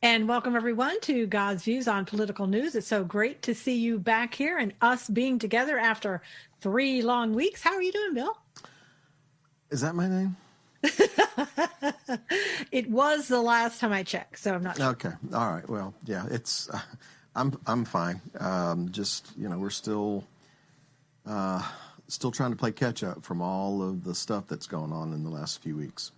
And welcome everyone to God's Views on Political News. It's so great to see you back here and us being together after 3 long weeks. How are you doing, Bill? Is that my name? It was the last time I checked, so I'm not sure. Okay. All right. Well, yeah, it's I'm fine. We're still trying to play catch up from all of the stuff that's going on in the last few weeks.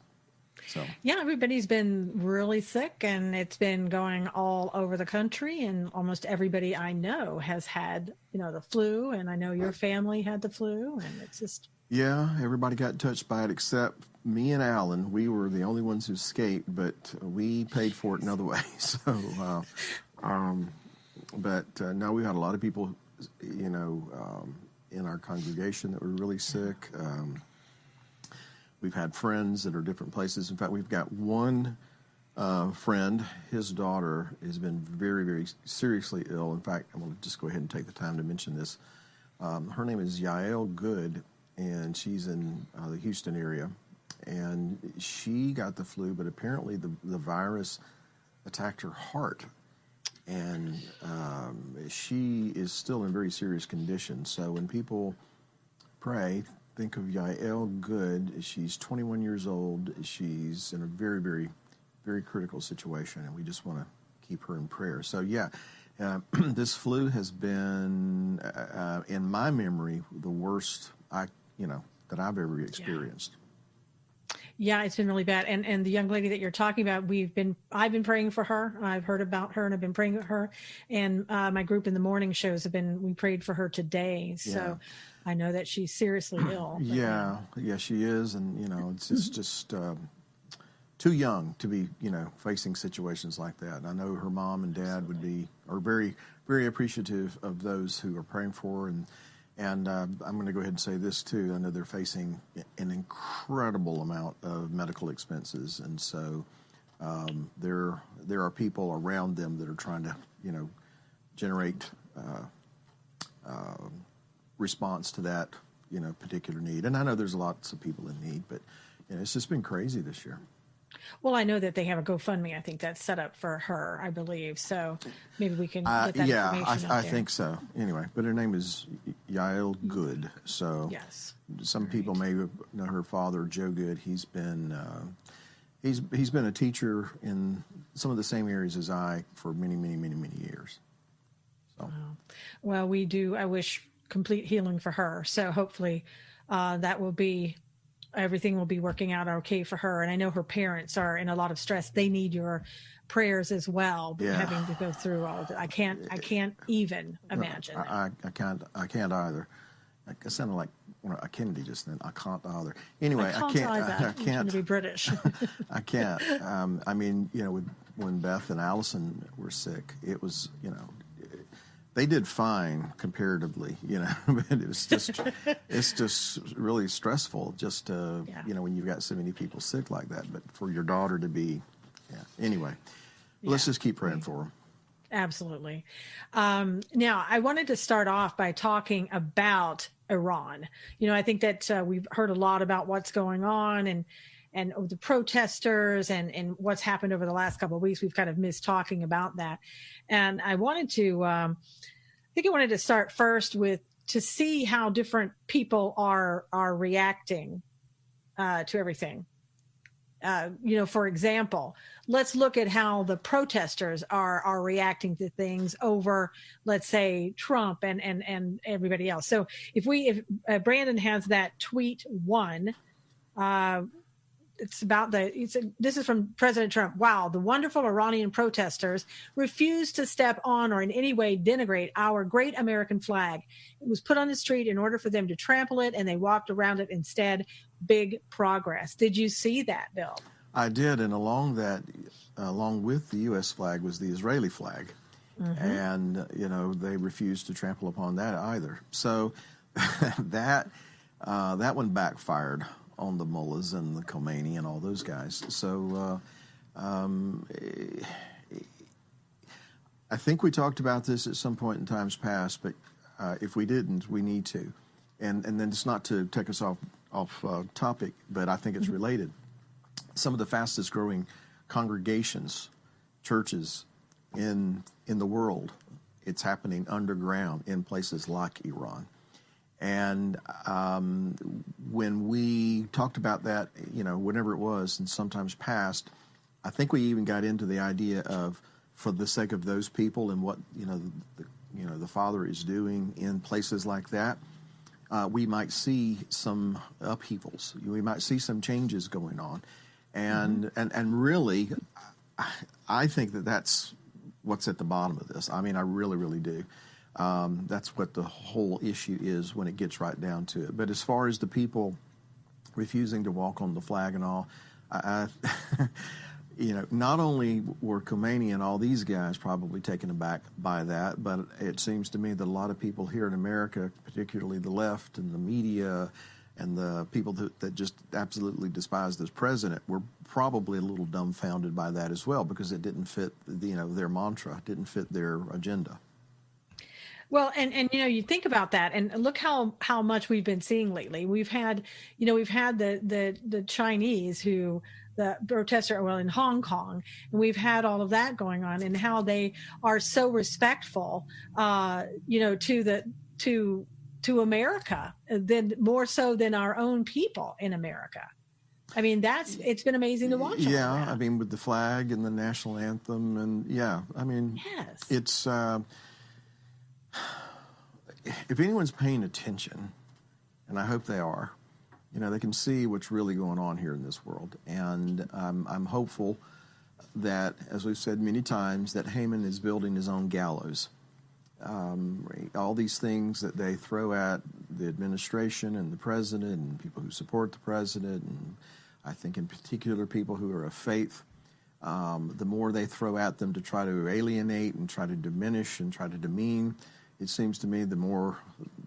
So yeah, everybody's been really sick, and it's been going all over the country, and almost everybody I know has had, the flu, and I know your family had the flu, and it's just... Yeah, everybody got touched by it except me and Alan. We were the only ones who escaped, but we paid for it another way. So, no, we had a lot of people, in our congregation that were really sick. We've had friends that are different places. In fact, we've got one friend, his daughter has been very, very seriously ill. In fact, I'm going to just go ahead and take the time to mention this. Her name is Yael Good, and she's in the Houston area. And she got the flu, but apparently the virus attacked her heart. And she is still in very serious condition. So when people pray, think of Yael Good. She's 21 years old. She's in a very, very, very critical situation, and we just want to keep her in prayer. So, this flu has been, in my memory, the worst that I've ever experienced. Yeah, it's been really bad. And the young lady that you're talking about, I've been praying for her. I've heard about her and I've been praying for her. And my group in the morning shows we prayed for her today. So I know that she's seriously ill. Yeah, she is. And, it's just too young to be, facing situations like that. And I know her mom and dad are very, very appreciative of those who are praying for her. And I'm going to go ahead and say this, too. I know they're facing an incredible amount of medical expenses. And so there are people around them that are trying to, generate response to that, particular need. And I know there's lots of people in need, but it's just been crazy this year. Well, I know that they have a GoFundMe. I think that's set up for her, I believe. So maybe we can get that information out there. I think so. Anyway, but her name is Yael Good. So yes. Some people may know her father, Joe Good. He's been a teacher in some of the same areas as I for many, many, many, many years. So. Wow. Well, we do. I wish complete healing for her. So hopefully everything will be working out okay for her. And I know her parents are in a lot of stress. They need your prayers as well, having to go through all of it. I can't even imagine. I can't either. I sounded like a Kennedy just then. I can't either. Anyway, I can't. I'm trying to be British. I can't. When Beth and Allison were sick, it was, they did fine comparatively, but it's just really stressful when you've got so many people sick like that. But for your daughter to be, anyway, let's just keep praying for them. Absolutely. Now, I wanted to start off by talking about Iran. I think that we've heard a lot about what's going on and the protesters and what's happened over the last couple of weeks. We've kind of missed talking about that. And I wanted to, start first to see how different people are reacting to everything. For example, let's look at how the protesters are reacting to things over, let's say, Trump and everybody else. So if Brandon has that tweet one, this is from President Trump. Wow, the wonderful Iranian protesters refused to step on or in any way denigrate our great American flag. It was put on the street in order for them to trample it, and they walked around it instead. Big progress. Did you see that, Bill? I did, and along with the U.S. flag was the Israeli flag. Mm-hmm. And, they refused to trample upon that either. So that one backfired on the mullahs and the Khomeini and all those guys. So I think we talked about this at some point in times past, but if we didn't, we need to. And then it's not to take us off topic, but I think it's related. Some of the fastest growing congregations, churches in the world. It's happening underground in places like Iran. And when we talked about that, whenever it was, and sometimes past, I think we even got into the idea of, for the sake of those people and what the Father is doing in places like that, we might see some upheavals. We might see some changes going on, and really, I think that's what's at the bottom of this. I mean, I really, really do. That's what the whole issue is when it gets right down to it. But as far as the people refusing to walk on the flag and all, not only were Khomeini and all these guys probably taken aback by that, but it seems to me that a lot of people here in America, particularly the left and the media and the people that just absolutely despise this president, were probably a little dumbfounded by that as well, because it didn't fit, their mantra, didn't fit their agenda. Well, and you think about that, and look how much we've been seeing lately. We've had the Chinese the protester, in Hong Kong, and we've had all of that going on, and how they are so respectful, to America, than more so than our own people in America. I mean, it's been amazing to watch. Yeah, I mean, with the flag and the national anthem, and yes, it's. If anyone's paying attention, and I hope they are, they can see what's really going on here in this world. And I'm hopeful that, as we've said many times, that Haman is building his own gallows. All these things that they throw at the administration and the president and people who support the president, and I think in particular people who are of faith, the more they throw at them to try to alienate and try to diminish and try to demean, it seems to me the more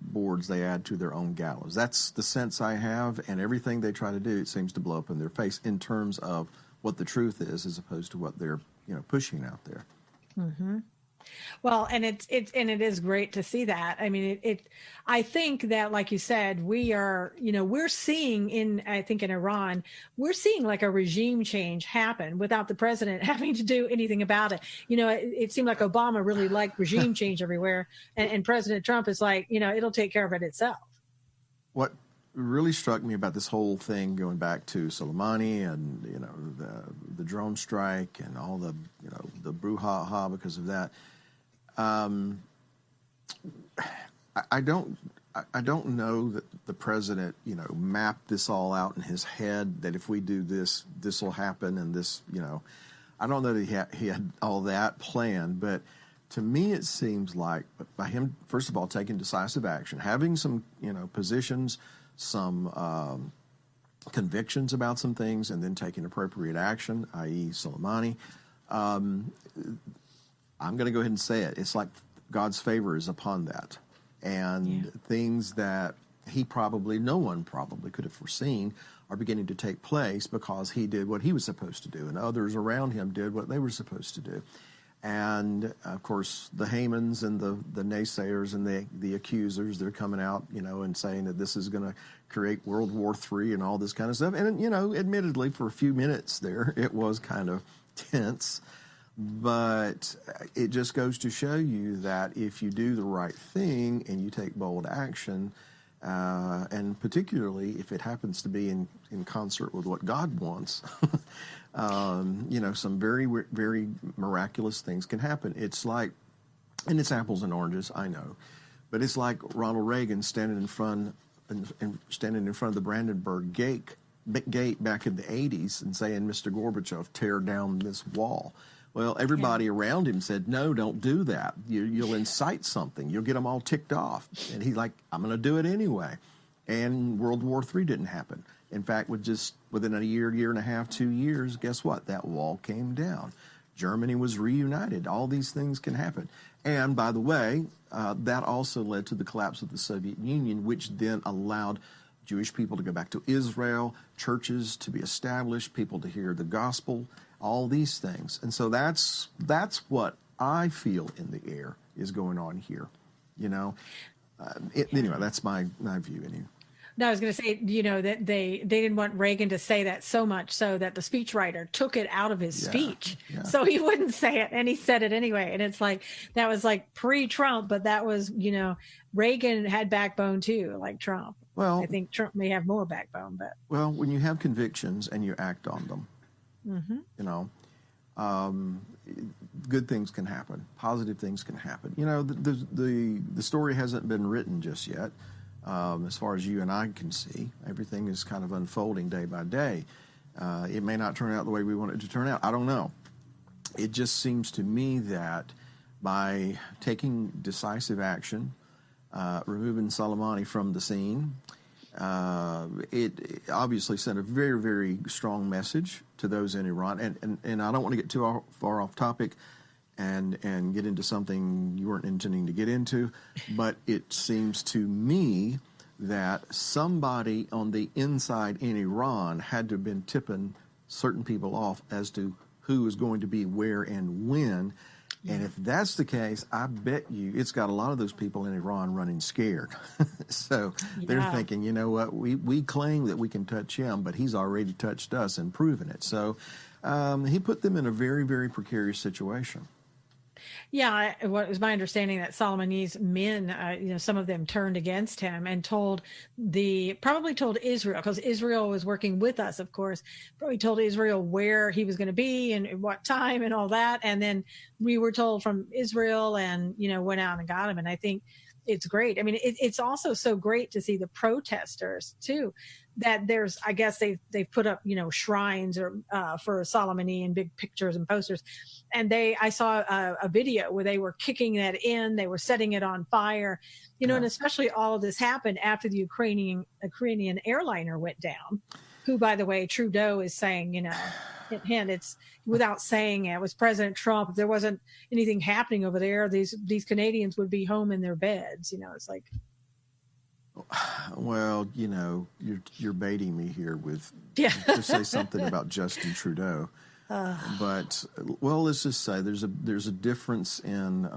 boards they add to their own gallows. That's the sense I have, and everything they try to do, it seems to blow up in their face in terms of what the truth is, as opposed to what they're pushing out there. Mm-hmm. Well, and it is great to see that. I mean, I think that, like you said, we're seeing I think in Iran, we're seeing like a regime change happen without the president having to do anything about it. It seemed like Obama really liked regime change everywhere, and President Trump is like, it'll take care of it itself. What really struck me about this whole thing, going back to Soleimani and the drone strike and all the the brouhaha because of that. I don't know that the president mapped this all out in his head, that if we do this, this will happen, and this I don't know that he had all that planned, but to me it seems like by him, first of all, taking decisive action, having some positions, some convictions about some things, and then taking appropriate action, i.e. Soleimani. I'm going to go ahead and say it. It's like God's favor is upon that. And things that no one probably could have foreseen are beginning to take place because he did what he was supposed to do, and others around him did what they were supposed to do. And, of course, the Hamans and the naysayers and the accusers, they're coming out, and saying that this is going to create World War III and all this kind of stuff. And, admittedly, for a few minutes there, it was kind of tense. But it just goes to show you that if you do the right thing and you take bold action, and particularly if it happens to be in concert with what God wants, some very, very miraculous things can happen. It's like, and it's apples and oranges, I know, but it's like Ronald Reagan standing in front of the Brandenburg Gate back in the 80s and saying, "Mr. Gorbachev, tear down this wall." Well, everybody around him said, "No, don't do that. You'll incite something. You'll get them all ticked off." And he's like, "I'm going to do it anyway." And World War III didn't happen. In fact, within a year and a half, 2 years, guess what? That wall came down. Germany was reunited. All these things can happen. And by the way, that also led to the collapse of the Soviet Union, which then allowed Jewish people to go back to Israel, churches to be established, people to hear the gospel, all these things. And so that's what I feel in the air is going on here. Anyway, that's my view. Anyway. No, I was going to say, that they didn't want Reagan to say that, so much so that the speechwriter took it out of his speech, so he wouldn't say it, and he said it anyway. And it's like, that was like pre-Trump, but that was, Reagan had backbone too, like Trump. Well, I think Trump may have more backbone, but when you have convictions and you act on them, good things can happen. Positive things can happen. The story hasn't been written just yet. As far as you and I can see, everything is kind of unfolding day by day. It may not turn out the way we want it to turn out. I don't know. It just seems to me that by taking decisive action, removing Soleimani from the scene, it obviously sent a very, very strong message to those in Iran. And I don't want to get too far off topic and get into something you weren't intending to get into, but it seems to me that somebody on the inside in Iran had to have been tipping certain people off as to who is going to be where and when. Yeah. And if that's the case, I bet you it's got a lot of those people in Iran running scared. So they're thinking, you know what, we claim that we can touch him, but he's already touched us and proven it. So he put them in a very, very precarious situation. Yeah, it was my understanding that Soleimani's men, some of them turned against him and probably told Israel, because Israel was working with us, of course, probably told Israel where he was going to be and at what time and all that. And then we were told from Israel and, went out and got him. And I think it's great. I mean, it's also so great to see the protesters too, that I guess they've put up, shrines for Soleimani and big pictures and posters. And I saw a video where they were kicking that in, they were setting it on fire, and especially all of this happened after the Ukrainian airliner went down, who, by the way, Trudeau is saying, and it's without saying it was President Trump. If there wasn't anything happening over there, these Canadians would be home in their beds. It's like, well, you're baiting me here with to say something about Justin Trudeau. But let's just say there's a difference in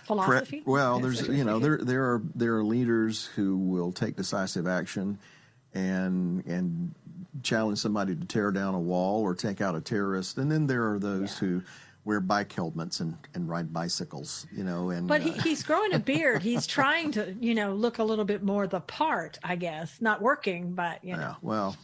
philosophy. There's there are leaders who will take decisive action and challenge somebody to tear down a wall or take out a terrorist, and then there are those who wear bike helmets and ride bicycles, But he's growing a beard. He's trying to, look a little bit more the part, I guess. Not working, but Yeah, well,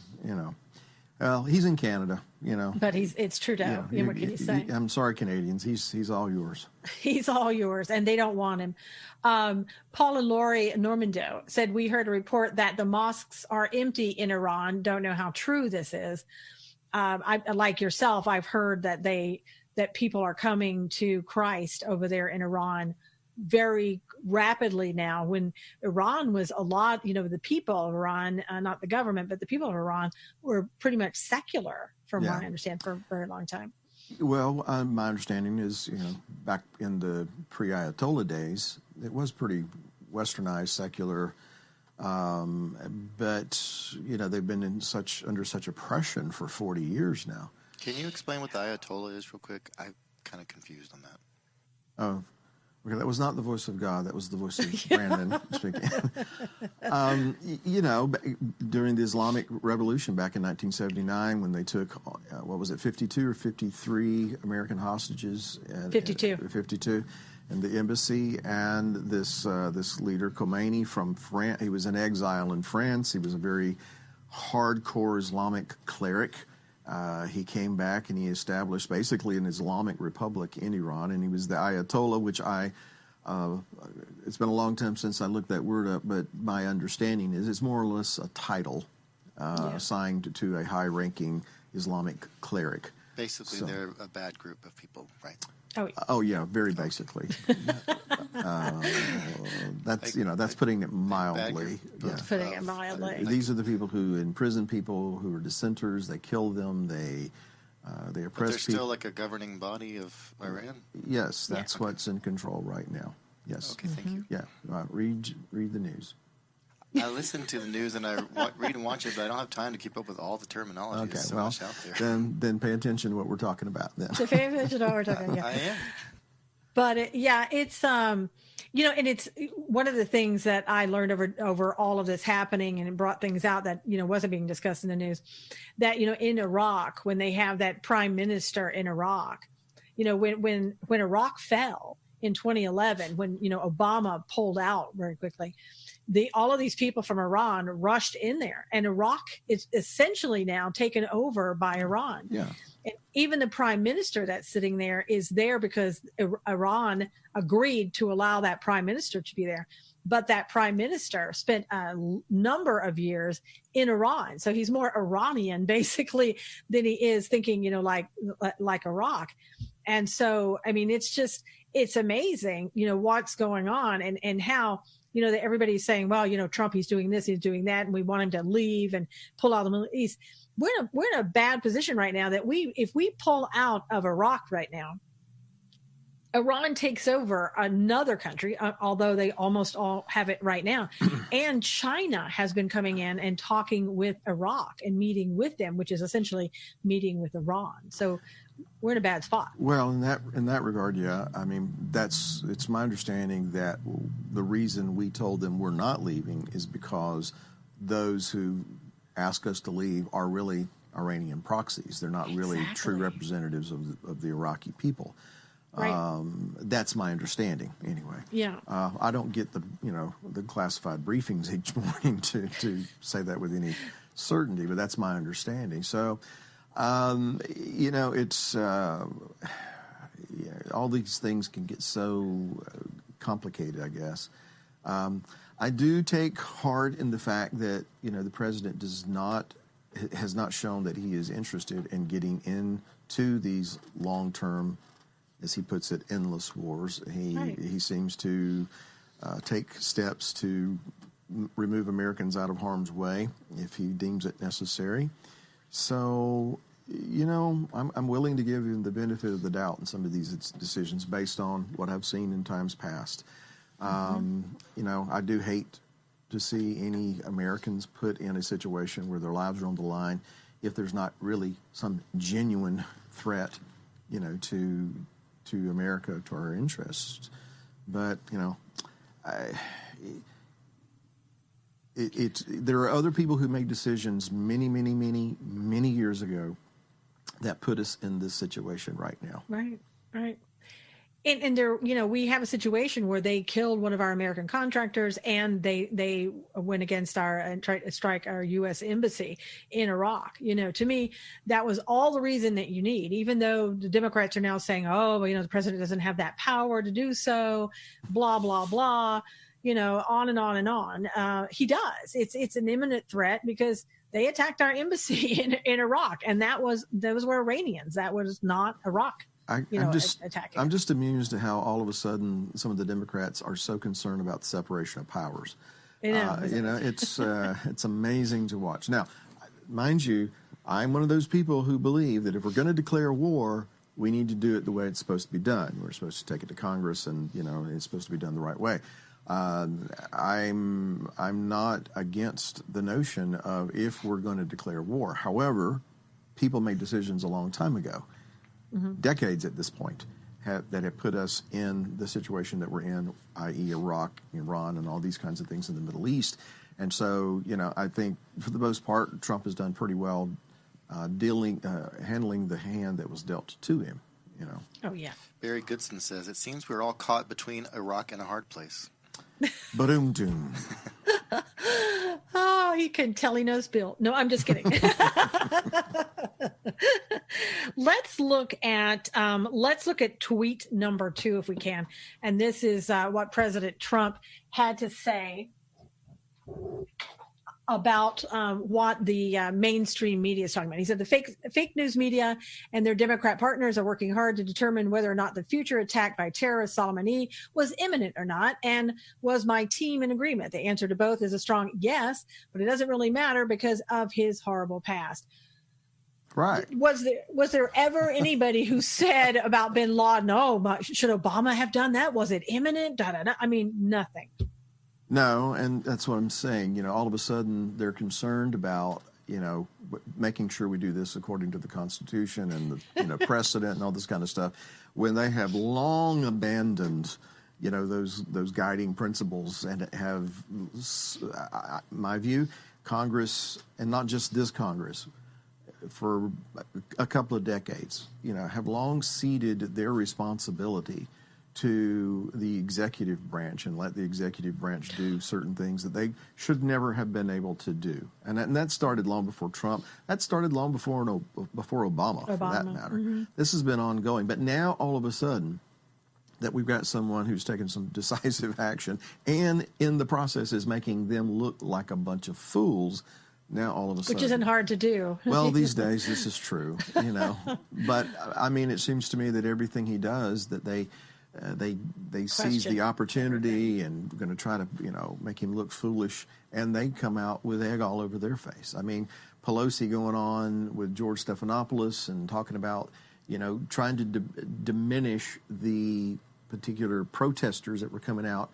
he's in Canada, But it's Trudeau. What can you say? I'm sorry, Canadians. He's all yours. He's all yours, and they don't want him. Paul and Lori Normando said, we heard a report that the mosques are empty in Iran. Don't know how true this is. Like yourself, I've heard that people are coming to Christ over there in Iran very rapidly now. When Iran was a lot, the people of Iran, not the government, but the people of Iran were pretty much secular, from what I understand, for a very long time. Well, my understanding is, back in the pre-Ayatollah days, it was pretty westernized, secular, but they've been under such oppression for 40 years now. Can you explain what the Ayatollah is real quick? I'm kind of confused on that. Oh, okay. That was not the voice of God. That was the voice of Brandon speaking. During the Islamic Revolution back in 1979, when they took, 52 or 53 American hostages? 52. 52. In the embassy, and this leader, Khomeini, from France, he was in exile in France. He was a very hardcore Islamic cleric. He came back and he established basically an Islamic republic in Iran, and he was the Ayatollah, which it's been a long time since I looked that word up, but my understanding is it's more or less a title assigned to a high-ranking Islamic cleric. Basically, they're a bad group of people, right? Oh yeah, very basically. That's putting it mildly. Putting it mildly. These are the people who imprison people who are dissenters. They kill them. They oppress but they're people. Still like a governing body of Iran. Yes, that's what's in control right now. Yes. Okay, thank you. Yeah, read the news. I listen to the news and I read and watch it, but I don't have time to keep up with all the terminology. Okay, There's so much out there. Then pay attention to what we're talking about. Then. So pay attention to what we're talking about. I am. Yeah, it's and it's one of the things that I learned over all of this happening, and it brought things out that wasn't being discussed in the news. That in Iraq, when they have that prime minister in Iraq, when Iraq fell in 2011, when Obama pulled out very quickly, all of these people from Iran rushed in there, and Iraq is essentially now taken over by Iran. Yeah. And even the prime minister that's sitting there is there because Iran agreed to allow that prime minister to be there. But that prime minister spent a number of years in Iran. So he's more Iranian, basically, than he is thinking, like Iraq. And so, I mean, it's amazing, what's going on and how, that everybody's saying, well, Trump, he's doing this, he's doing that, and we want him to leave and pull out of the Middle East. We're in a bad position right now that if we pull out of Iraq right now, Iran takes over another country, although they almost all have it right now. And China has been coming in and talking with Iraq and meeting with them, which is essentially meeting with Iran. So we're in a bad spot. Well, in that regard, yeah. I mean, it's my understanding that the reason we told them we're not leaving is because those who ask us to leave are really Iranian proxies. They're not really true representatives of the Iraqi people. Right. That's my understanding, anyway. Yeah. I don't get the classified briefings each morning to say that with any certainty, but that's my understanding. So, it's all these things can get so complicated, I guess. I do take heart in the fact that the president has not shown that he is interested in getting into these long-term, as he puts it, endless wars. He seems to take steps to remove Americans out of harm's way if he deems it necessary. So, I'm willing to give him the benefit of the doubt in some of these decisions based on what I've seen in times past. I do hate to see any Americans put in a situation where their lives are on the line if there's not really some genuine threat, to America, to our interests. But, there are other people who made decisions many, many, many, many years ago that put us in this situation right now. Right. And there, we have a situation where they killed one of our American contractors, and they went against and tried to strike our U.S. embassy in Iraq. To me, that was all the reason that you need, even though the Democrats are now saying, oh, well, the president doesn't have that power to do so, blah, blah, blah, on and on and on. He does. It's an imminent threat because they attacked our embassy in Iraq, and those were Iranians. That was not Iraq. I'm just amused at how all of a sudden some of the Democrats are so concerned about the separation of powers. It's amazing to watch. Now, mind you, I'm one of those people who believe that if we're going to declare war, we need to do it the way it's supposed to be done. We're supposed to take it to Congress, and it's supposed to be done the right way. I'm not against the notion of if we're going to declare war. However, people made decisions a long time ago. Decades at this point, that have put us in the situation that we're in, i.e. Iraq, Iran, and all these kinds of things in the Middle East. And so, I think for the most part, Trump has done pretty well handling the hand that was dealt to him. Oh yeah. Barry Goodson says it seems we're all caught between a rock and a hard place. Ba-doom-doom. Oh, he can tell he knows Bill. No, I'm just kidding. Let's look at tweet number 2 if we can. And this is what President Trump had to say about what the mainstream media is talking about. He said the fake news media and their Democrat partners are working hard to determine whether or not the future attack by terrorist Soleimani was imminent or not, and was my team in agreement? The answer to both is a strong yes, but it doesn't really matter because of his horrible past. Right. Was there ever anybody who said about bin Laden, oh, should Obama have done that? Was it imminent? I mean, nothing. No, and that's what I'm saying. All of a sudden they're concerned about making sure we do this according to the Constitution and the precedent and all this kind of stuff, when they have long abandoned, those guiding principles and have, my view, Congress, and not just this Congress, for a couple of decades, have long ceded their responsibility to the executive branch and let the executive branch do certain things that they should never have been able to do. And that started long before Trump. That started long before Obama, for that matter. Mm-hmm. This has been ongoing. But now, all of a sudden, that we've got someone who's taken some decisive action and in the process is making them look like a bunch of fools. Now, all of a sudden. Which isn't hard to do. Well, these days, this is true, But, I mean, it seems to me that everything he does, that they seize the opportunity and going to try to, make him look foolish, and they come out with egg all over their face. I mean, Pelosi going on with George Stephanopoulos and talking about, trying to diminish the particular protesters that were coming out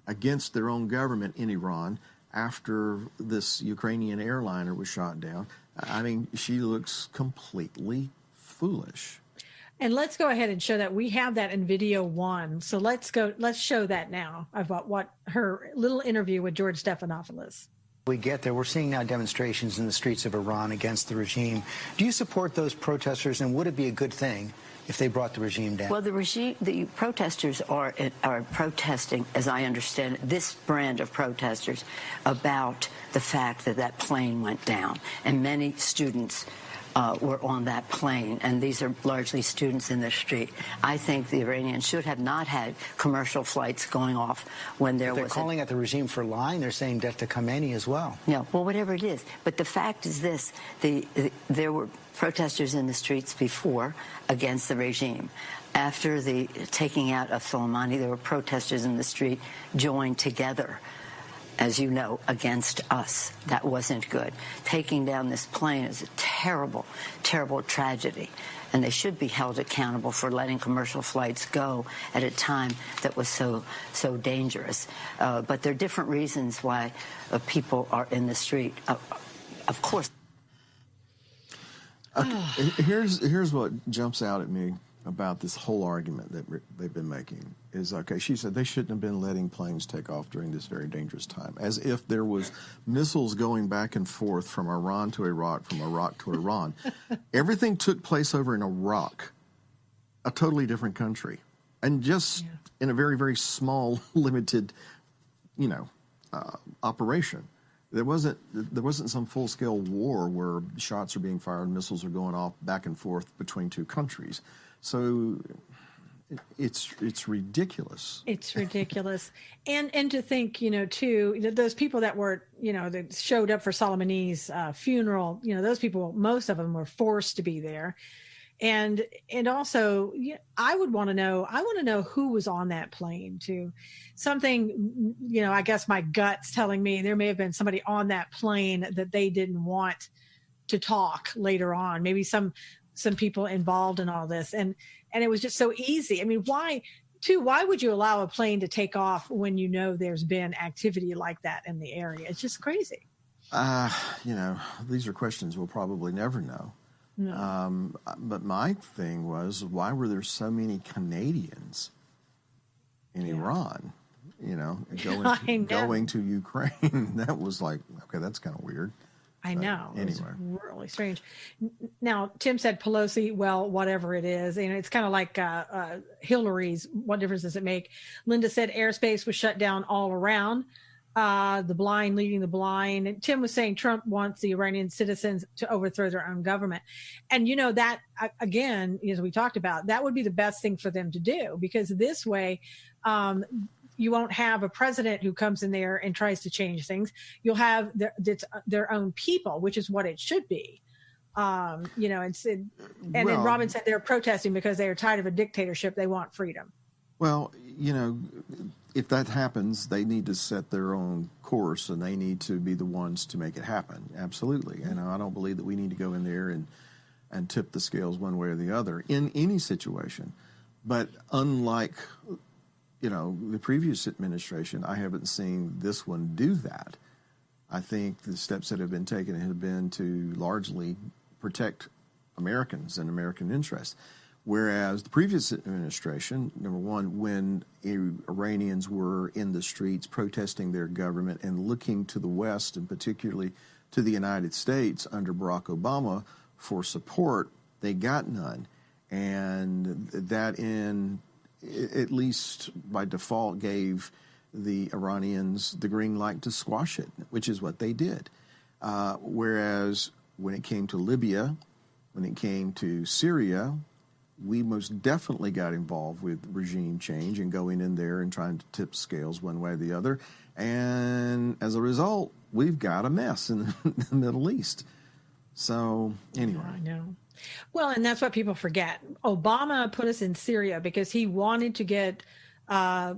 against their own government in Iran after this Ukrainian airliner was shot down. I mean, she looks completely foolish. And let's go ahead and show that. We have that in video 1. So let's show that now about what her little interview with George Stephanopoulos. We get there. We're seeing now demonstrations in the streets of Iran against the regime. Do you support those protesters, and would it be a good thing if they brought the regime down? Well, the protesters are protesting, as I understand it, this brand of protesters about the fact that plane went down, and many students were on that plane, and these are largely students in the street. I think the Iranians should have not had commercial flights going off when there was. They're calling at the regime for lying. They're saying death to Khomeini as well. No, well, whatever it is. But the fact is this: there were protesters in the streets before against the regime. After the taking out of Soleimani, there were protesters in the street joined together, as you know, against us. That wasn't good. Taking down this plane is a terrible, terrible tragedy. And they should be held accountable for letting commercial flights go at a time that was so dangerous. But there are different reasons why people are in the street. Of course. Here's what jumps out at me about this whole argument that they've been making is, okay, she said they shouldn't have been letting planes take off during this very dangerous time, as if there was missiles going back and forth from Iran to Iraq, from Iraq to Iran. Everything took place over in Iraq, a totally different country, and just in a very, very small, limited, operation. There wasn't some full-scale war where shots are being fired, missiles are going off back and forth between two countries. So it's ridiculous. It's ridiculous. And to think, too, those people that were, that showed up for Soleimani's funeral, those people, most of them were forced to be there. And also, I want to know who was on that plane too. Something, I guess my gut's telling me there may have been somebody on that plane that they didn't want to talk later on. Maybe some people involved in all this. And it was just so easy. I mean, why would you allow a plane to take off when there's been activity like that in the area? It's just crazy. These are questions we'll probably never know. No. But my thing was, why were there so many Canadians in Iran, going to Ukraine? That was like, okay, that's kind of weird. I know. Anyway. It was really strange. Now, Tim said Pelosi, well, whatever it is. It's kind of like Hillary's, what difference does it make? Linda said airspace was shut down all around. The blind leading the blind. And Tim was saying Trump wants the Iranian citizens to overthrow their own government. And, that, again, as we talked about, that would be the best thing for them to do, because this way you won't have a president who comes in there and tries to change things. You'll have their own people, which is what it should be. Then Robin said they're protesting because they are tired of a dictatorship. They want freedom. Well, if that happens, they need to set their own course, and they need to be the ones to make it happen. Absolutely. I don't believe that we need to go in there and tip the scales one way or the other in any situation. But unlike, the previous administration, I haven't seen this one do that. I think the steps that have been taken have been to largely protect Americans and American interests. Whereas the previous administration, number one, when Iranians were in the streets protesting their government and looking to the West, and particularly to the United States under Barack Obama for support, they got none. And that, at least by default, gave the Iranians the green light to squash it, which is what they did. Whereas when it came to Libya, when it came to Syria, we most definitely got involved with regime change and going in there and trying to tip scales one way or the other. And as a result, we've got a mess in the Middle East. So anyway. I know. Well, and that's what people forget. Obama put us in Syria because he wanted to get the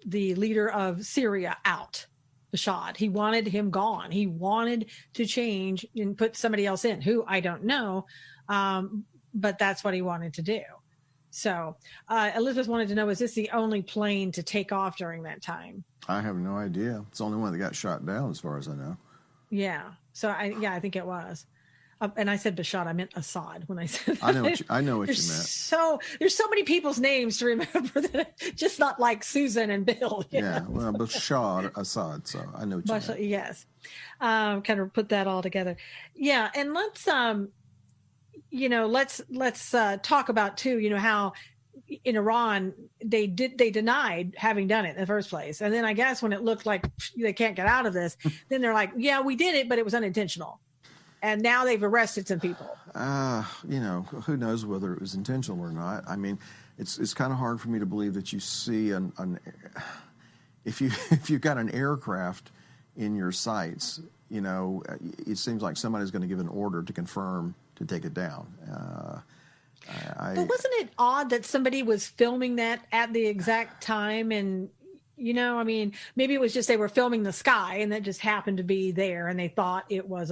leader of Syria out, Bashar. He wanted him gone. He wanted to change and put somebody else in, who I don't know. But that's what he wanted to do. So Elizabeth wanted to know, is this the only plane to take off during that time? I have no idea. It's the only one that got shot down as far as I know. Yeah. So I think it was. And I said Bashar, I meant Assad when I said that. I know what you meant. So there's so many people's names to remember that, just not like Susan and Bill. Yeah, well, Bashar Assad, so I know what you meant. Yes. Kind of put that all together. Yeah, and let's talk about too, how in Iran they denied having done it in the first place. And then I guess when it looked like they can't get out of this, then they're like, yeah, we did it, but it was unintentional. And now they've arrested some people. Who knows whether it was intentional or not. I mean, it's kind of hard for me to believe that you see if you've got an aircraft in your sights, it seems like somebody's going to give an order to confirm to take it down. But wasn't it odd that somebody was filming that at the exact time? And, maybe it was just they were filming the sky and that just happened to be there and they thought it was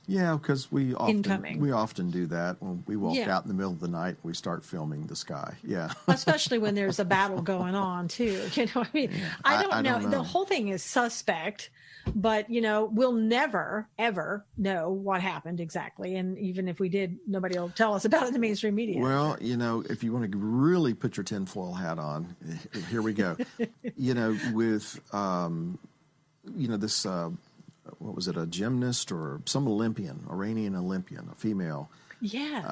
Yeah, because we incoming. often do that when we walk out in the middle of the night. We start filming the sky. Yeah, especially when there's a battle going on too. I don't know. The whole thing is suspect, but we'll never ever know what happened exactly. And even if we did, nobody will tell us about it in the mainstream media. Well, if you want to really put your tinfoil hat on, here we go. With this. What was it, a gymnast or some Iranian Olympian, a female? Yes.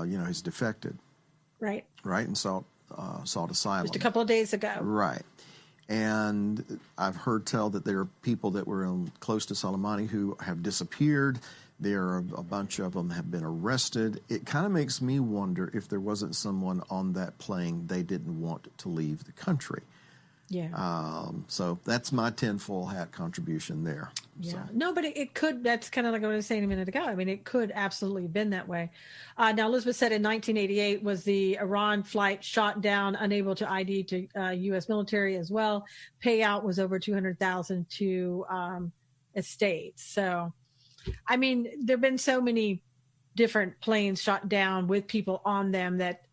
Who's defected. Right. Right, and sought asylum. Just a couple of days ago. Right. And I've heard tell that there are people that were close to Soleimani who have disappeared. There are a bunch of them have been arrested. It kind of makes me wonder if there wasn't someone on that plane they didn't want to leave the country. Yeah. So that's my tinfoil hat contribution there. Yeah. So. No, but it could. That's kind of like what I was saying a minute ago. I mean, it could absolutely have been that way. Now, Elizabeth said in 1988 was the Iran flight shot down, unable to ID to U.S. military as well. Payout was over $200,000 to estates. So, I mean, there have been so many different planes shot down with people on them that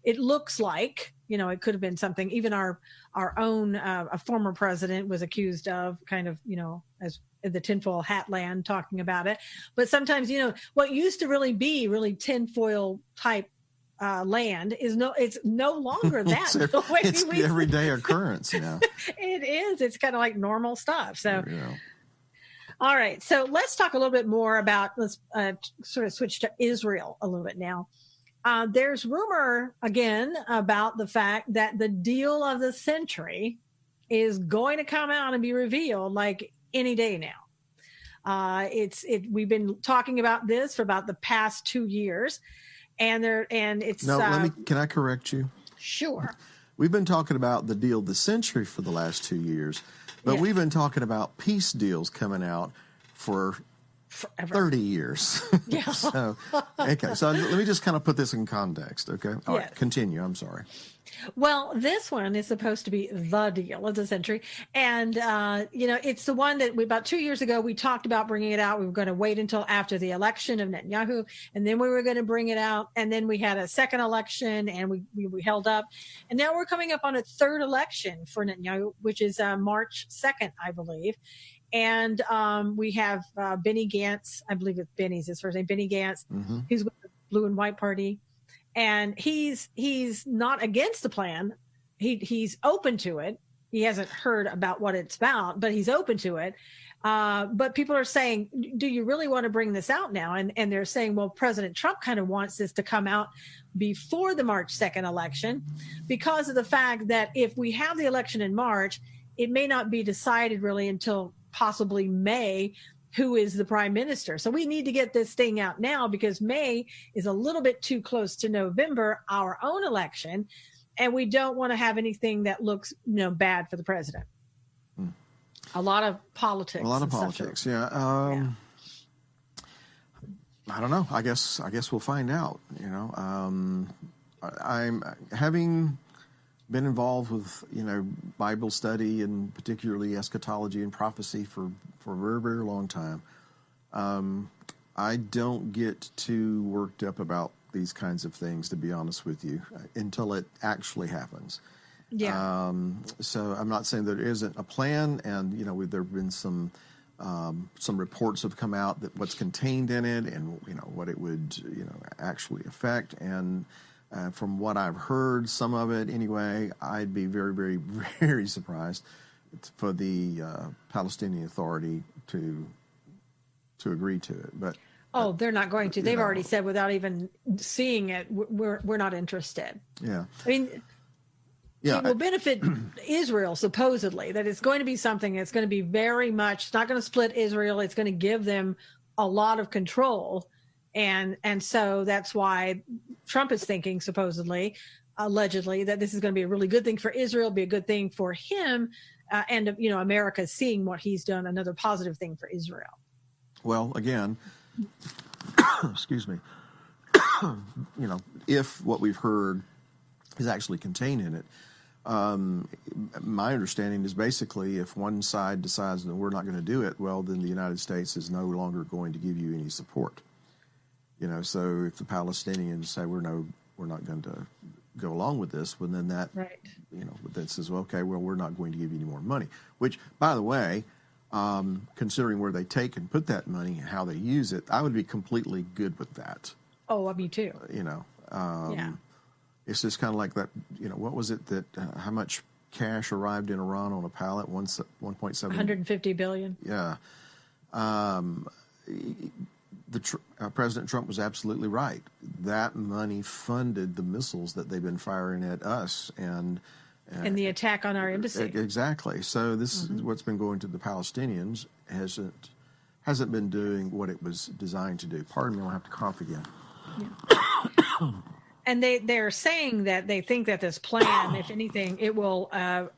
it looks like, it could have been something. Even our own a former president was accused of kind of, as the tinfoil hat land talking about it. But sometimes, what used to really be really tinfoil type land it's no longer that. It's everyday occurrence now. It is. It's kind of like normal stuff. So, all right. So let's talk a little bit more about, let's sort of switch to Israel a little bit now. There's rumor again about the fact that the deal of the century is going to come out and be revealed like any day now. We've been talking about this for about the past 2 years, and it's. No, can I correct you? Sure. We've been talking about the deal of the century for the last 2 years, but we've been talking about peace deals coming out for forever. 30 years. Yeah. So let me just kind of put this in context, okay? All right, continue. I'm sorry. Well, this one is supposed to be the deal of the century. And, it's the one that about 2 years ago, we talked about bringing it out. We were going to wait until after the election of Netanyahu, and then we were going to bring it out. And then we had a second election, and we held up. And now we're coming up on a third election for Netanyahu, which is March 2nd, I believe. And we have Benny Gantz. I believe it's Benny's his first name, Benny Gantz, who's with the Blue and White Party. And he's not against the plan. He's open to it. He hasn't heard about what it's about, but he's open to it. But people are saying, do you really want to bring this out now? And they're saying, well, President Trump kind of wants this to come out before the March 2nd election because of the fact that if we have the election in March, it may not be decided really until possibly May who is the prime minister. So we need to get this thing out now because May is a little bit too close to November, our own election. And we don't want to have anything that looks, bad for the president. A lot of politics. A lot of politics, yeah. I don't know. I guess we'll find out. I'm having been involved with Bible study and particularly eschatology and prophecy for a very, very long time. I don't get too worked up about these kinds of things, to be honest with you, until it actually happens. Yeah. So I'm not saying there isn't a plan, and there have been some reports have come out that what's contained in it, and what it would actually affect. And from what I've heard, some of it anyway, I'd be very, very, very surprised for the Palestinian Authority to agree to it. But they're not going to. They've already said without even seeing it, we're not interested. Yeah. I mean. Yeah, it will benefit Israel, supposedly, that it's going to be something that's going to be very much, it's not going to split Israel. It's going to give them a lot of control. And so that's why Trump is thinking, supposedly, allegedly, that this is going to be a really good thing for Israel, be a good thing for him. And, America seeing what he's done, another positive thing for Israel. Well, again, excuse me, if what we've heard is actually contained in it, my understanding is basically if one side decides that we're not going to do it, well, then the United States is no longer going to give you any support. So if the Palestinians say we're not going to go along with this, well, then that, right. That says, well, okay, well, we're not going to give you any more money. Which, by the way, considering where they take and put that money and how they use it, I would be completely good with that. Oh, me too. Yeah. It's just kind of like that, what was it that, how much cash arrived in Iran on a pallet? 1.7. 150 billion. Yeah. President Trump was absolutely right. That money funded the missiles that they've been firing at us. And the attack on our embassy. Exactly. So this is what's been going to the Palestinians hasn't been doing what it was designed to do. Pardon me, I'll have to cough again. Yeah. And they're saying that they think that this plan, if anything, it will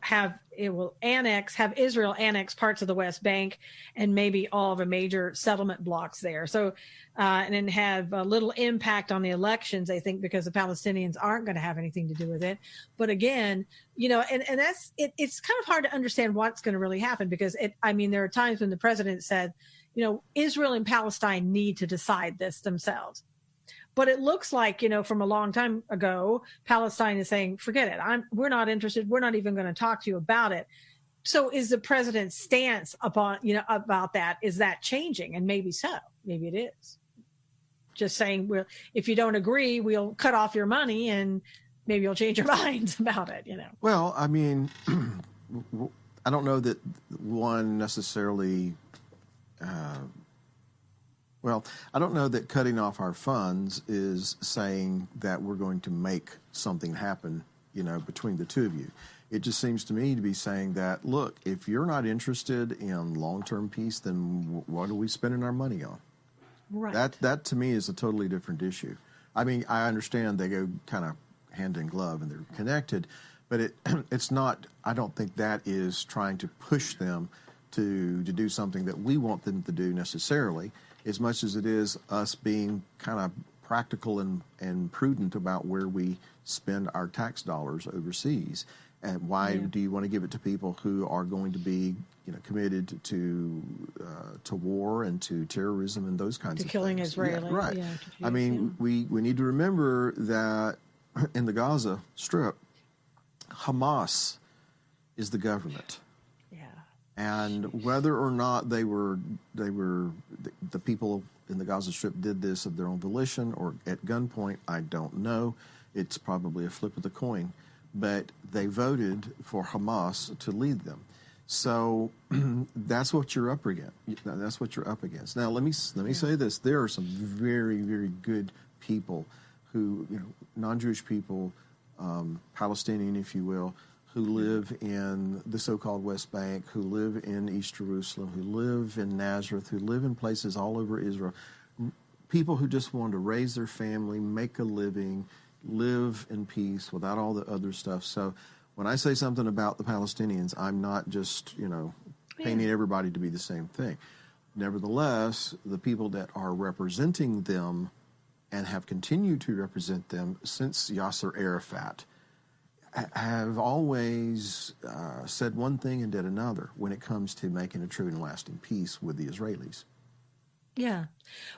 have Israel annex parts of the West Bank and maybe all of the major settlement blocks there. So, and then have a little impact on the elections, I think, because the Palestinians aren't going to have anything to do with it. But again, and that's it's kind of hard to understand what's going to really happen because there are times when the president said, Israel and Palestine need to decide this themselves. But it looks like, from a long time ago, Palestine is saying, forget it. We're not interested. We're not even going to talk to you about it. So is the president's stance about that, is that changing? And maybe so. Maybe it is. Just saying, if you don't agree, we'll cut off your money and maybe you'll change your minds about it, Well, I don't know that one necessarily... I don't know that cutting off our funds is saying that we're going to make something happen, between the two of you. It just seems to me to be saying that, look, if you're not interested in long-term peace, then what are we spending our money on? Right. That to me is a totally different issue. I understand they go kind of hand in glove and they're connected, but it's not, I don't think that is trying to push them to do something that we want them to do necessarily, as much as it is us being kind of practical and prudent about where we spend our tax dollars overseas. And why do you want to give it to people who are going to be, committed to war and to terrorism and those kinds of killing things? Israelis. Yeah, right. Yeah, we need to remember that in the Gaza Strip, Hamas is the government. Yeah. And whether or not the people in the Gaza Strip did this of their own volition or at gunpoint, I don't know. It's probably a flip of the coin. But they voted for Hamas to lead them. So that's what you're up against. That's what you're up against. Now, let me say this. There are some very, very good people who, non-Jewish people, Palestinian, if you will, who live in the so-called West Bank, who live in East Jerusalem, who live in Nazareth, who live in places all over Israel. People who just want to raise their family, make a living, live in peace without all the other stuff. So when I say something about the Palestinians, I'm not just, painting everybody to be the same thing. Nevertheless, the people that are representing them and have continued to represent them since Yasser Arafat have always said one thing and did another when it comes to making a true and lasting peace with the Israelis. Yeah.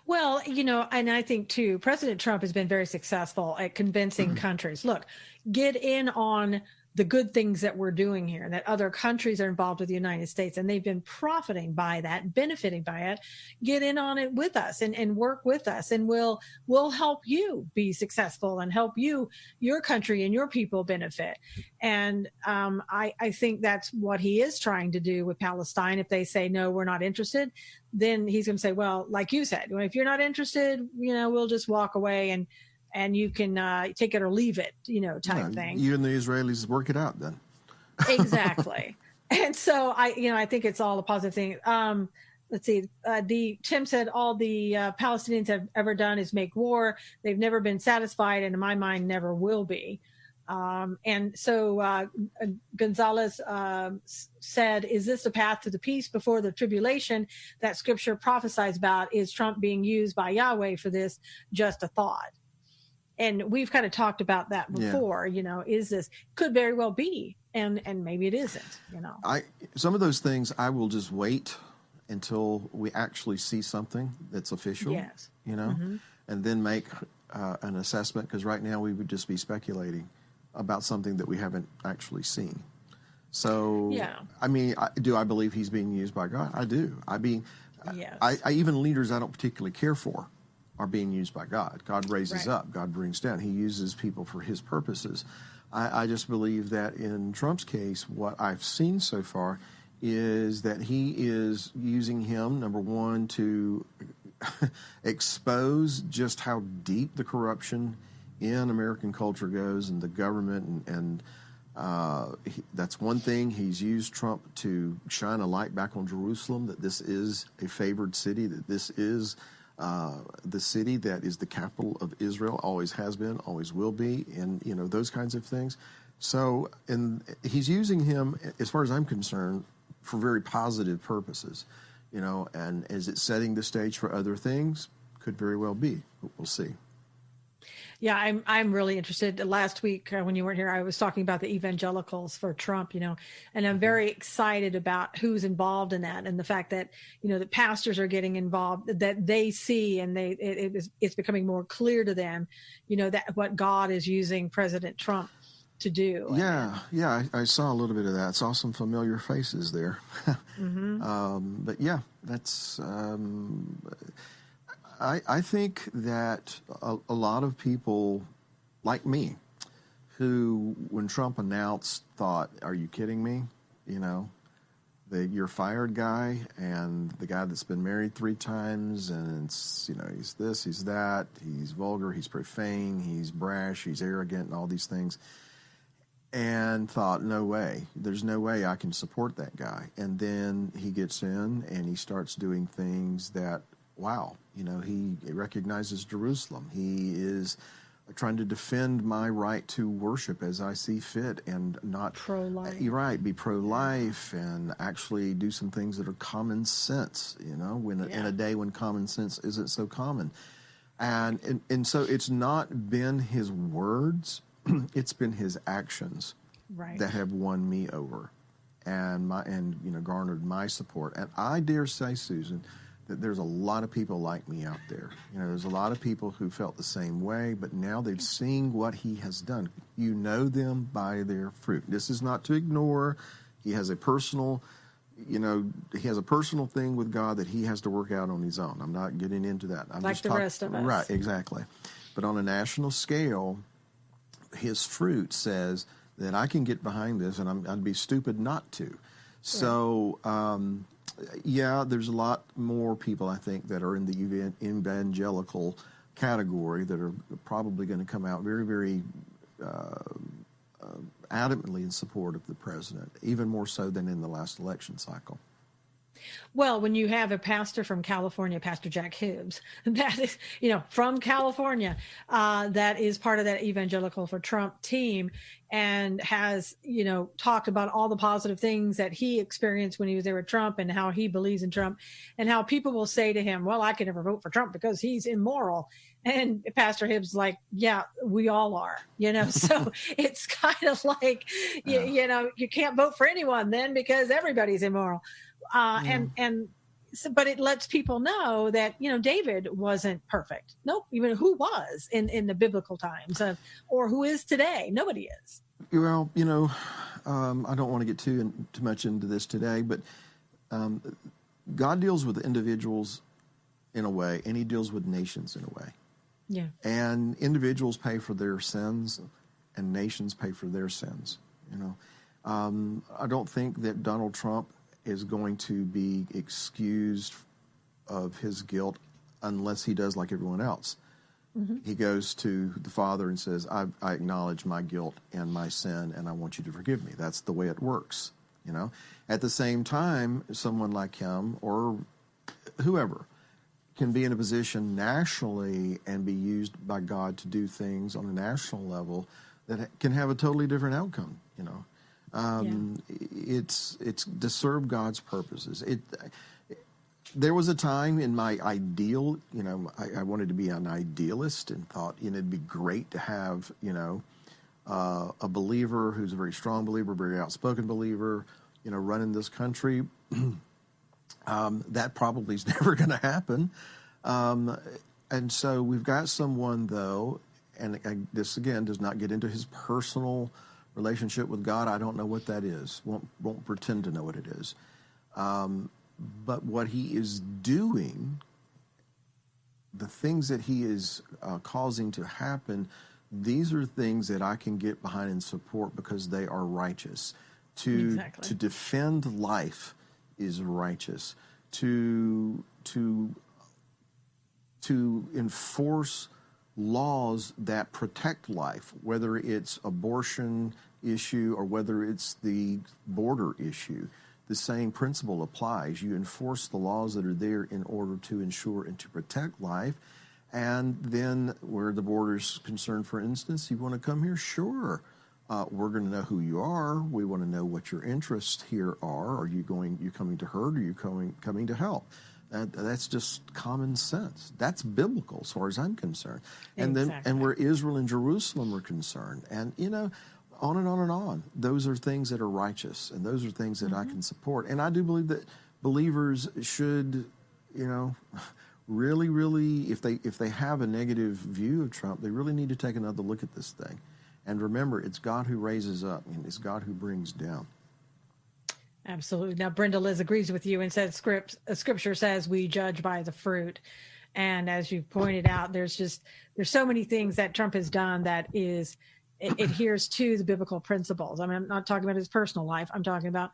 Well, and I think too, President Trump has been very successful at convincing countries, look, get in on the good things that we're doing here, and that other countries are involved with the United States, and they've been profiting by that, benefiting by it. Get in on it with us and work with us, and we'll help you be successful and help your country and your people benefit. And I think that's what he is trying to do with Palestine. If they say, no, we're not interested, then he's going to say, well, like you said, if you're not interested, we'll just walk away and you can take it or leave it, type thing. You and the Israelis work it out then. Exactly. And so I think it's all a positive thing. Let's see. Tim said all the Palestinians have ever done is make war. They've never been satisfied, and in my mind, never will be. And so Gonzalez said, is this a path to the peace before the tribulation that Scripture prophesies about? Is Trump being used by Yahweh for this? Just a thought. And we've kind of talked about that before, is this could very well be, and maybe it isn't, Some of those things I will just wait until we actually see something that's official, yes. And then make an assessment, because right now we would just be speculating about something that we haven't actually seen. So, do I believe he's being used by God? I do. Yes. I even leaders I don't particularly care for are being used by God. God raises up. God brings down. He uses people for his purposes. I just believe that in Trump's case, what I've seen so far is that he is using him, number one, to expose just how deep the corruption in American culture goes and the government. And that's one thing. He's used Trump to shine a light back on Jerusalem, that this is a favored city, that this is the city that is the capital of Israel, always has been, always will be, and those kinds of things. So, and he's using him, as far as I'm concerned, for very positive purposes, and is it setting the stage for other things? Could very well be, but we'll see. Yeah, I'm really interested. Last week when you weren't here, I was talking about the evangelicals for Trump, and I'm very excited about who's involved in that, and the fact that the pastors are getting involved, that they see, and it's becoming more clear to them, that what God is using President Trump to do. Yeah, I saw a little bit of that. Saw some familiar faces there. But yeah, that's. I think that a lot of people like me who, when Trump announced, thought, are you kidding me? The you're fired guy, and the guy that's been married 3 times, and it's, he's this, he's that, he's vulgar, he's profane, he's brash, he's arrogant, and all these things. And thought, no way, there's no way I can support that guy. And then he gets in and he starts doing things that, wow, he recognizes Jerusalem. He is trying to defend my right to worship as I see fit, and not pro-life. You're right, be pro-life, and actually do some things that are common sense. In a day when common sense isn't so common, and so it's not been his words, it's been his actions that have won me over, and garnered my support. And I dare say, Susan, that there's a lot of people like me out there. There's a lot of people who felt the same way, but now they've seen what he has done. You know them by their fruit. This is not to ignore. He has a personal, he has a personal thing with God that he has to work out on his own. I'm not getting into that. I'm like just the rest of us. Right, exactly. But on a national scale, his fruit says that I can get behind this, and I'd be stupid not to. So, there's a lot more people, I think, that are in the evangelical category that are probably going to come out very, very adamantly in support of the president, even more so than in the last election cycle. Well, when you have a pastor from California, Pastor Jack Hibbs, that is, from California, that is part of that Evangelical for Trump team and has, talked about all the positive things that he experienced when he was there with Trump and how he believes in Trump and how people will say to him, well, I can never vote for Trump because he's immoral. And Pastor Hibbs is like, yeah, we all are, so it's kind of like, you can't vote for anyone then because everybody's immoral. But it lets people know that, David wasn't perfect. Nope. Even who was in the biblical times or who is today? Nobody is. Well, I don't want to get too much into this today, but God deals with individuals in a way, and he deals with nations in a way. Yeah. And individuals pay for their sins and nations pay for their sins. I don't think that Donald Trump is going to be excused of his guilt unless he does like everyone else. Mm-hmm. He goes to the Father and says, I acknowledge my guilt and my sin, and I want you to forgive me. That's the way it works, At the same time, someone like him or whoever can be in a position nationally and be used by God to do things on a national level that can have a totally different outcome, It's to serve God's purposes. There was a time in my ideal, I wanted to be an idealist and thought, it'd be great to have, a believer who's a very strong believer, very outspoken believer, running this country. That probably is never going to happen. And so we've got someone, though, and this, again, does not get into his personal relationship with God. I don't know what that is. Won't pretend to know what it is. But what he is doing, the things that he is causing to happen, these are things that I can get behind and support because they are righteous. To defend life is righteous. To enforce laws that protect life, whether it's abortion issue or whether it's the border issue, the same principle applies. You enforce the laws that are there in order to ensure and to protect life. And then where the border is concerned, for instance, you want to come here? Sure. We're going to know who you are. We want to know what your interests here are. Are you coming to hurt? Or are you coming to help? That's just common sense. That's biblical as far as I'm concerned. And then where Israel and Jerusalem are concerned. And, on and on and on. Those are things that are righteous, and those are things that I can support. And I do believe that believers should, really, really, if they have a negative view of Trump, they really need to take another look at this thing. And remember, it's God who raises up, and it's God who brings down. Absolutely. Now, Brenda Liz agrees with you and says Scripture says we judge by the fruit. And as you pointed out, there's so many things that Trump has done that adheres to the biblical principles. I mean, I'm not talking about his personal life. I'm talking about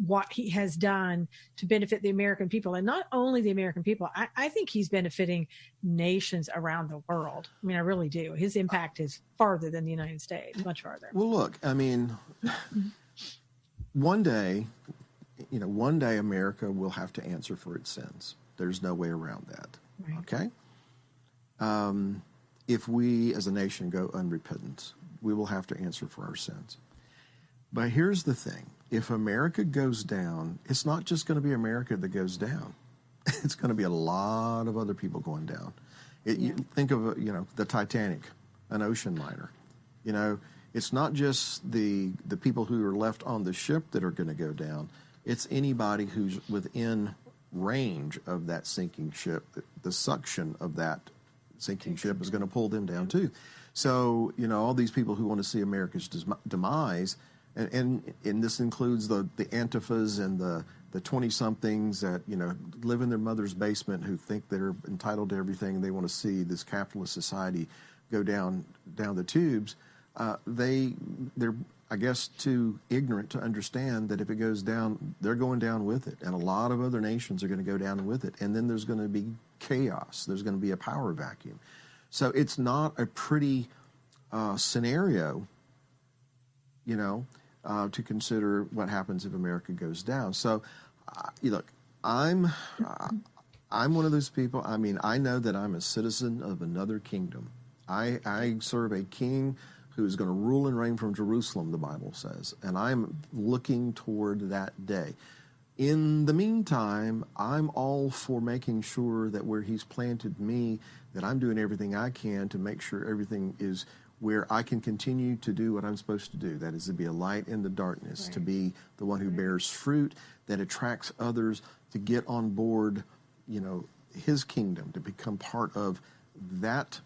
what he has done to benefit the American people, and not only the American people. I think he's benefiting nations around the world. I mean, I really do. His impact is farther than the United States, much farther. Well, look, I mean, one day America will have to answer for its sins. There's no way around that. Right. Okay? If we as a nation go unrepentant, we will have to answer for our sins. But here's the thing. If America goes down, it's not just going to be America that goes down. It's going to be a lot of other people going down. You think of, the Titanic, an ocean liner. It's not just the people who are left on the ship that are going to go down. It's anybody who's within range of that sinking ship. The suction of that sinking ship is going to pull them down too. So, all these people who want to see America's demise, and this includes the Antifas and the the 20-somethings that, live in their mother's basement, who think they're entitled to everything, and they want to see this capitalist society go down the tubes. They're, I guess, too ignorant to understand that if it goes down, they're going down with it. And a lot of other nations are going to go down with it. And then there's going to be chaos. There's going to be a power vacuum. So it's not a pretty scenario, to consider what happens if America goes down. So, look, I'm one of those people. I mean, I know that I'm a citizen of another kingdom. I serve a king who is going to rule and reign from Jerusalem, the Bible says, and I'm looking toward that day. In the meantime, I'm all for making sure that where he's planted me, that I'm doing everything I can to make sure everything is where I can continue to do what I'm supposed to do. That is to be a light in the darkness, to be the one who bears fruit, that attracts others to get on board, his kingdom, to become part of that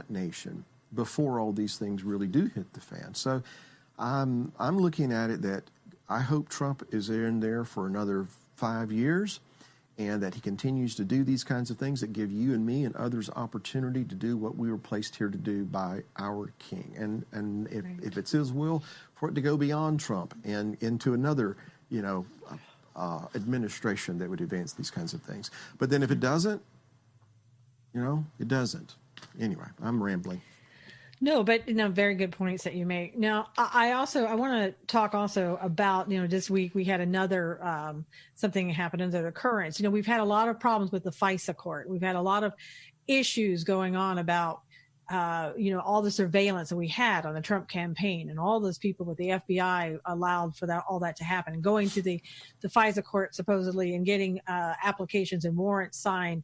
nation before all these things really do hit the fan. So I'm looking at it that I hope Trump is in there for another 5 years, and that he continues to do these kinds of things that give you and me and others opportunity to do what we were placed here to do by our king. And if it's his will for it to go beyond Trump and into another, administration that would advance these kinds of things. But then if it doesn't, it doesn't. Anyway, I'm rambling. No, but very good points that you make. Now, I want to talk also about, this week we had another something happened under the currents. We've had a lot of problems with the FISA court. We've had a lot of issues going on about, all the surveillance that we had on the Trump campaign, and all those people with the FBI allowed for all that to happen, and going to the FISA court supposedly and getting applications and warrants signed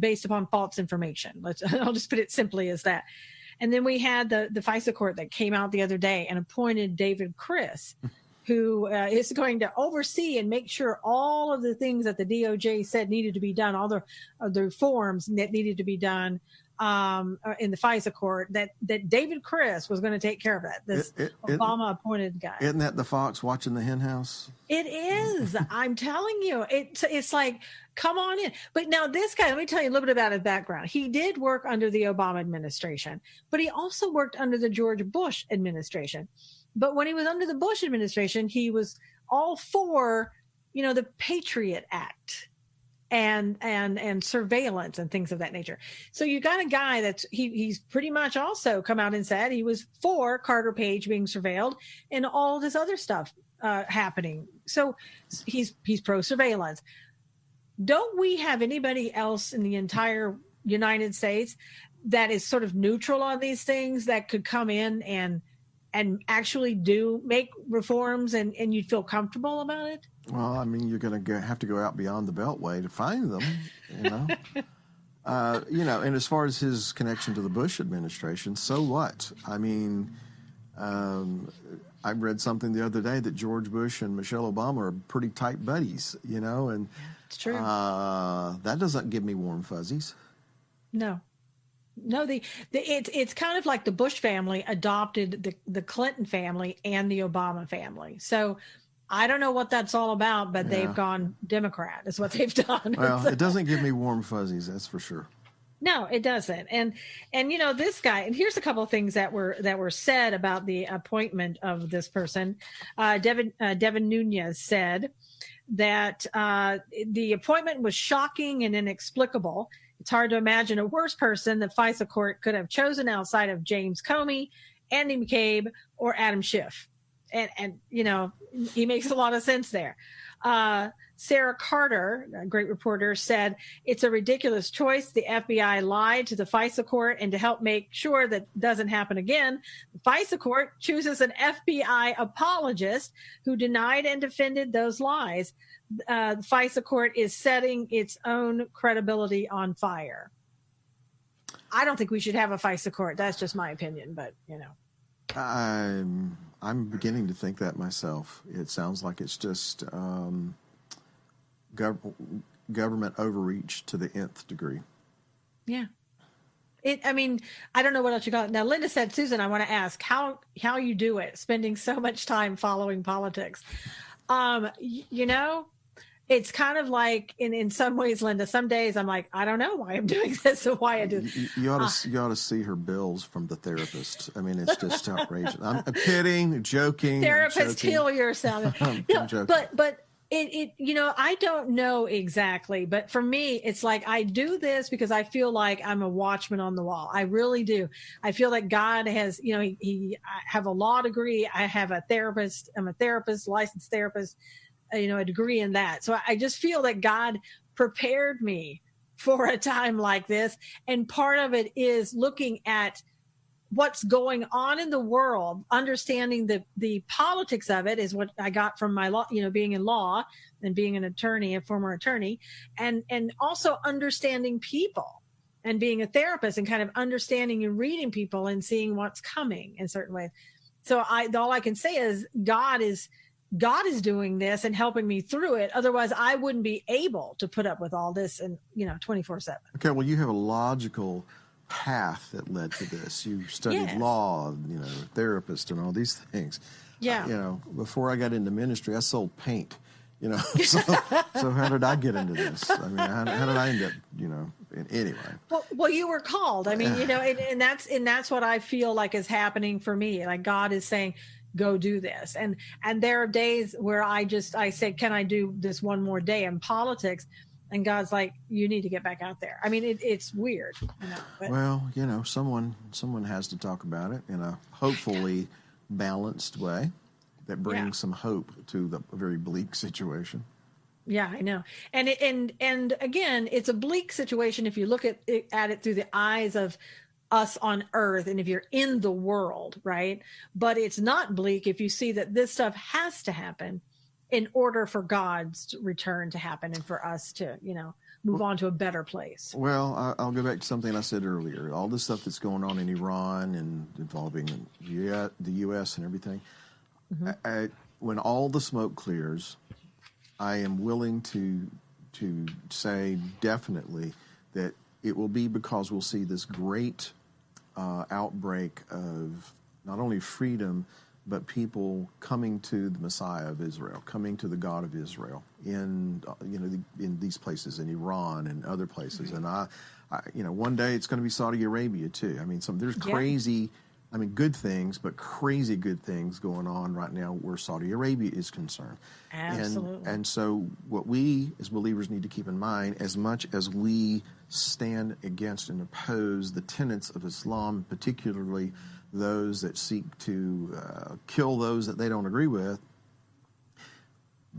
based upon false information. I'll just put it simply as that. And then we had the FISA court that came out the other day and appointed David Chris, who is going to oversee and make sure all of the things that the DOJ said needed to be done, all the reforms that needed to be done in the FISA court, that David Chris was going to take care of that. This Obama-appointed guy. Isn't that the fox watching the hen house? It is. I'm telling you. It's like, come on in. But now this guy, let me tell you a little bit about his background. He did work under the Obama administration, but he also worked under the George Bush administration. But when he was under the Bush administration, he was all for, the Patriot Act and surveillance and things of that nature. So you got a guy that's he's pretty much also come out and said he was for Carter Page being surveilled and all this other stuff happening. So he's pro surveillance. Don't we have anybody else in the entire United States that is sort of neutral on these things that could come in and actually make reforms and you'd feel comfortable about it? Well, I mean, you're going to have to go out beyond the Beltway to find them, and as far as his connection to the Bush administration, so what? I mean, I read something the other day that George Bush and Michelle Obama are pretty tight buddies, and it's true. That doesn't give me warm fuzzies. No, it's kind of like the Bush family adopted the Clinton family and the Obama family. So I don't know what that's all about, but they've gone Democrat is what they've done. Well, it doesn't give me warm fuzzies, that's for sure. No, it doesn't. And this guy, and here's a couple of things that were said about the appointment of this person. Devin Nunes said that the appointment was shocking and inexplicable. It's hard to imagine a worse person the FISA court could have chosen outside of James Comey, Andy McCabe, or Adam Schiff. And he makes a lot of sense there. Sarah Carter, a great reporter, said it's a ridiculous choice. The FBI lied to the FISA court, and to help make sure that doesn't happen again, the FISA court chooses an FBI apologist who denied and defended those lies. The FISA court is setting its own credibility on fire. I don't think we should have a FISA court. That's just my opinion, but I'm beginning to think that myself. It sounds like it's just government overreach to the nth degree. Yeah. I don't know what else you call it. Now, Linda said, Susan, I want to ask how you do it, spending so much time following politics. You know, it's kind of like in some ways, Linda, some days I'm like, I don't know why I'm doing this or why I do. You ought to see her bills from the therapist. I mean, it's just outrageous. I'm kidding, joking. Therapist, heal yourself. I'm joking. But it you know, I don't know exactly, but for me, it's like I do this because I feel like I'm a watchman on the wall. I really do. I feel like God has, you know, I have a law degree. I have a therapist. I'm a therapist, licensed therapist, you know, a degree in that. So I just feel that God prepared me for a time like this. And part of it is looking at what's going on in the world, understanding the politics of it is what I got from my law, you know, being in law and being an attorney, a former attorney, and also understanding people and being a therapist and kind of understanding and reading people and seeing what's coming in certain ways. So all I can say is God is doing this and helping me through it. Otherwise I wouldn't be able to put up with all this and, you know, 24/7. Okay. Well, you have a logical path that led to this. You studied law, you know, therapist and all these things. Yeah. You know, before I got into ministry, I sold paint, you know, so how did I get into this? I mean, how did I end up, you know, anyway. Well, you were called. I mean, you know, and that's what I feel like is happening for me. Like God is saying, go do this. And there are days where I say, can I do this one more day in politics? And God's like, you need to get back out there. I mean, it's weird. You know, but. Well, you know, someone has to talk about it in a hopefully balanced way that brings some hope to the very bleak situation. Yeah, I know. And again, it's a bleak situation if you look at it through the eyes of us on earth and if you're in the world, right? But it's not bleak if you see that this stuff has to happen in order for God's return to happen and for us to, you know, move on to a better place. Well, I'll go back to something I said earlier. All the stuff that's going on in Iran and involving the U.S. and everything, when all the smoke clears, I am willing to say definitely that it will be because we'll see this great outbreak of not only freedom, but people coming to the Messiah of Israel, coming to the God of Israel in these places, in Iran and other places. And I one day it's going to be Saudi Arabia too. I mean, there's crazy, good things, but crazy good things going on right now where Saudi Arabia is concerned. Absolutely. And so what we as believers need to keep in mind, as much as we stand against and oppose the tenets of Islam, particularly those that seek to kill those that they don't agree with,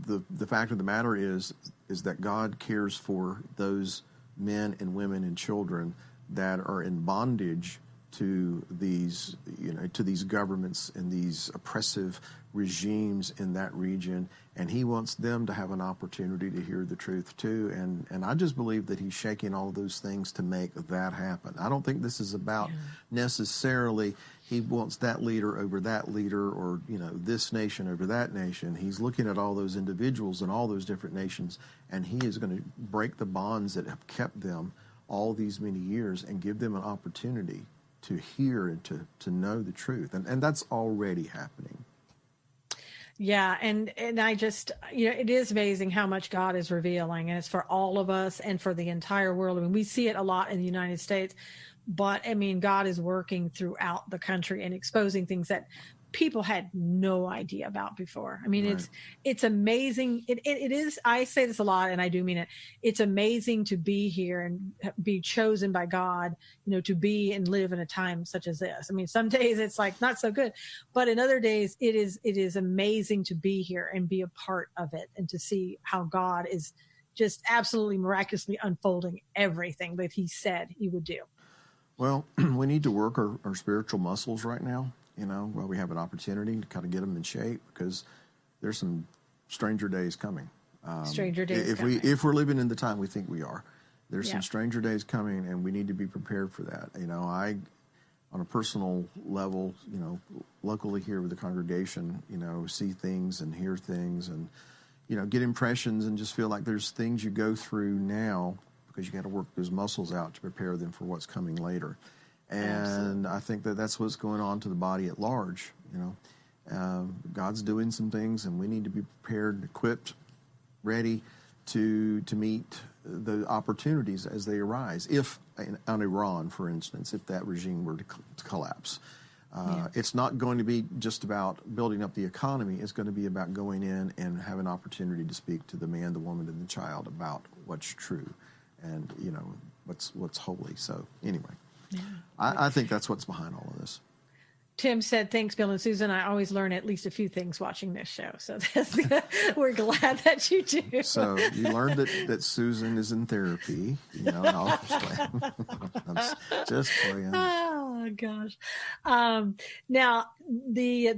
the fact of the matter is that God cares for those men and women and children that are in bondage to these governments and these oppressive regimes in that region, and he wants them to have an opportunity to hear the truth too. And I just believe that he's shaking all of those things to make that happen. I don't think this is about necessarily he wants that leader over that leader, or this nation over that nation. He's looking at all those individuals and all those different nations, and he is going to break the bonds that have kept them all these many years and give them an opportunity to hear and to know the truth. And that's already happening. Yeah. And I just, it is amazing how much God is revealing, and it's for all of us and for the entire world. I mean, we see it a lot in the United States, but God is working throughout the country and exposing things that people had no idea about before. Right. It's amazing. It is, I say this a lot and I do mean it. It's amazing to be here and be chosen by God, to be and live in a time such as this. Some days it's like not so good, but in other days it is amazing to be here and be a part of it and to see how God is just absolutely miraculously unfolding everything that he said he would do. Well, we need to work our spiritual muscles right now. While we have an opportunity to kind of get them in shape, because there's some stranger days coming. Stranger days if we're living in the time we think we are, there's some stranger days coming, and we need to be prepared for that. I, on a personal level, locally here with the congregation, see things and hear things and, get impressions and just feel like there's things you go through now because you got to work those muscles out to prepare them for what's coming later. And absolutely. I think that's what's going on to the body at large, God's doing some things, and we need to be prepared, equipped, ready to meet the opportunities as they arise. If on Iran, for instance, if that regime were to collapse, it's not going to be just about building up the economy. It's going to be about going in and having an opportunity to speak to the man, the woman, and the child about what's true, and what's holy. So anyway, I think that's what's behind all of this. Tim said, "Thanks, Bill and Susan. I always learn at least a few things watching this show. So we're glad that you do." So you learned that Susan is in therapy. No, I'm just playing. Oh gosh. Now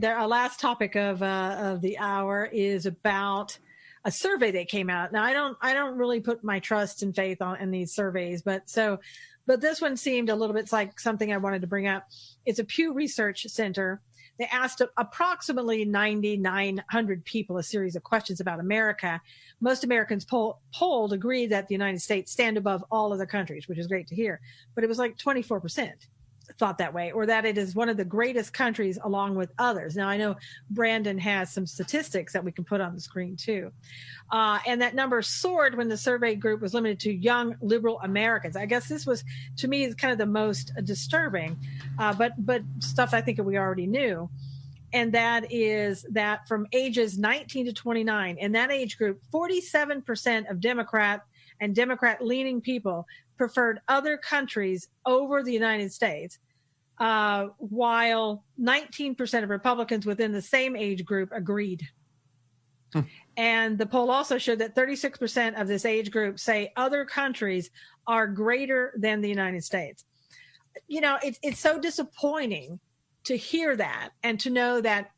our last topic of the hour is about a survey that came out. Now I don't really put my trust and faith in these surveys, but this one seemed a little bit like something I wanted to bring up. It's a Pew Research Center. They asked approximately 9,900 people a series of questions about America. Most Americans polled agreed that the United States stand above all other countries, which is great to hear. But it was like 24% thought that way, or that it is one of the greatest countries along with others. Now, I know Brandon has some statistics that we can put on the screen too. And that number soared when the survey group was limited to young liberal Americans. I guess this was, to me, is kind of the most disturbing, but stuff I think we already knew. And that is that from ages 19 to 29, in that age group, 47% of Democrat and Democrat-leaning people preferred other countries over the United States, while 19% of Republicans within the same age group agreed. And the poll also showed that 36% of this age group say other countries are greater than the United States. It's so disappointing to hear that and to know that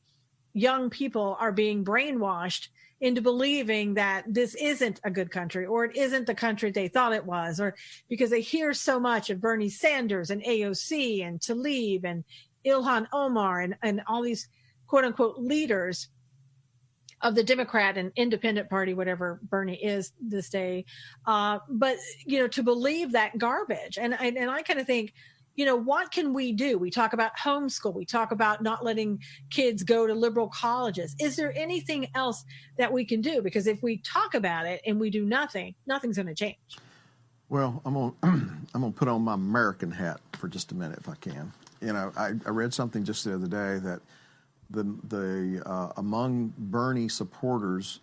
young people are being brainwashed into believing that this isn't a good country, or it isn't the country they thought it was, or because they hear so much of Bernie Sanders and AOC and Tlaib and Ilhan Omar and all these quote unquote leaders of the Democrat and Independent Party, whatever Bernie is this day. But to believe that garbage. And I kind of think, what can we do? We talk about homeschool. We talk about not letting kids go to liberal colleges. Is there anything else that we can do? Because if we talk about it and we do nothing, nothing's going to change. Well, I'm gonna put on my American hat for just a minute if I can. I read something just the other day that the among Bernie supporters,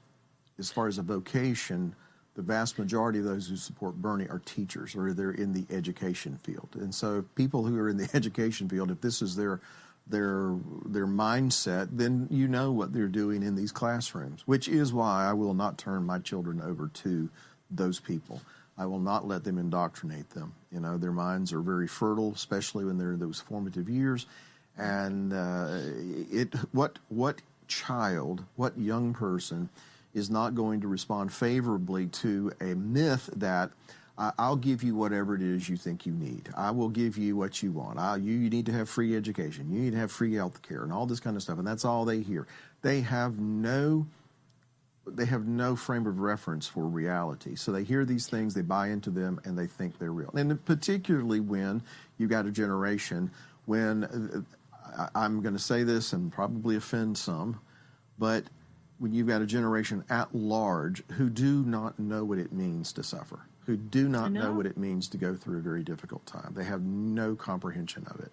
as far as a vocation, the vast majority of those who support Bernie are teachers, or they're in the education field. And so people who are in the education field, if this is their mindset, then what they're doing in these classrooms, which is why I will not turn my children over to those people. I will not let them indoctrinate them. Their minds are very fertile, especially when they're in those formative years. And what young person is not going to respond favorably to a myth that I'll give you whatever it is you think you need. I will give you what you want. You need to have free education. You need to have free health care and all this kind of stuff. And that's all they hear. They have no frame of reference for reality. So they hear these things, they buy into them, and they think they're real. And particularly when you've got a generation when, I'm going to say this and probably offend some, but when you've got a generation at large who do not know what it means to suffer, who do not know what it means to go through a very difficult time. They have no comprehension of it.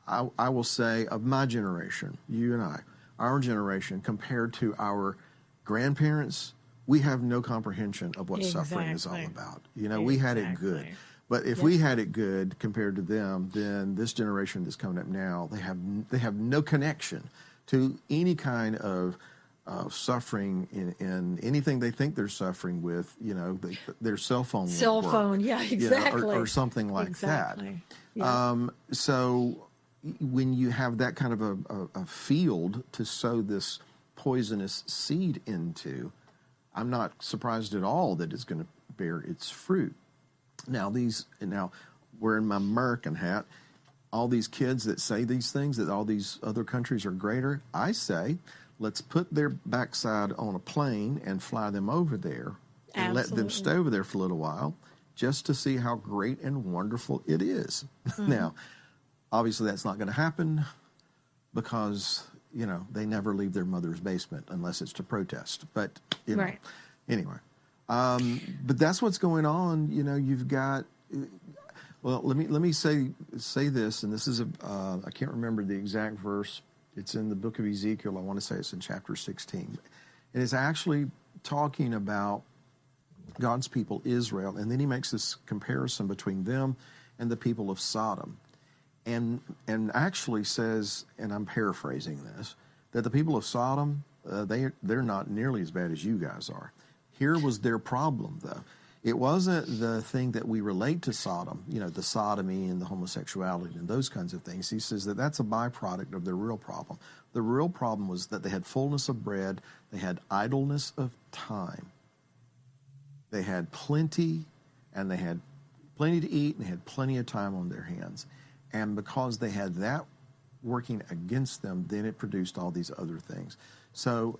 I will say of my generation, you and I, our generation compared to our grandparents, we have no comprehension of what suffering is all about. We had it good. But if we had it good compared to them, then this generation that's coming up now, they have no connection to any kind of suffering in anything they think they're suffering with, their cell phone. Yeah, exactly. Or something like that. Yeah. So when you have that kind of a field to sow this poisonous seed into, I'm not surprised at all that it's going to bear its fruit. Now we're in my American hat. All these kids that say these things, that all these other countries are greater, I say, let's put their backside on a plane and fly them over there and let them stay over there for a little while just to see how great and wonderful it is. Mm-hmm. Now, obviously that's not going to happen because, they never leave their mother's basement unless it's to protest. But, Right. anyway. But that's what's going on. You've got, well, let me say this, and this is I can't remember the exact verse. It's in the book of Ezekiel. I want to say it's in chapter 16. And it's actually talking about God's people, Israel, and then he makes this comparison between them and the people of Sodom. And actually says, and I'm paraphrasing this, that the people of Sodom, they're not nearly as bad as you guys are. Here was their problem, though. It wasn't the thing that we relate to Sodom, the sodomy and the homosexuality and those kinds of things. He says that that's a byproduct of their real problem. The real problem was that they had fullness of bread, they had idleness of time. They had plenty, and they had plenty to eat, and they had plenty of time on their hands. And because they had that working against them, then it produced all these other things. So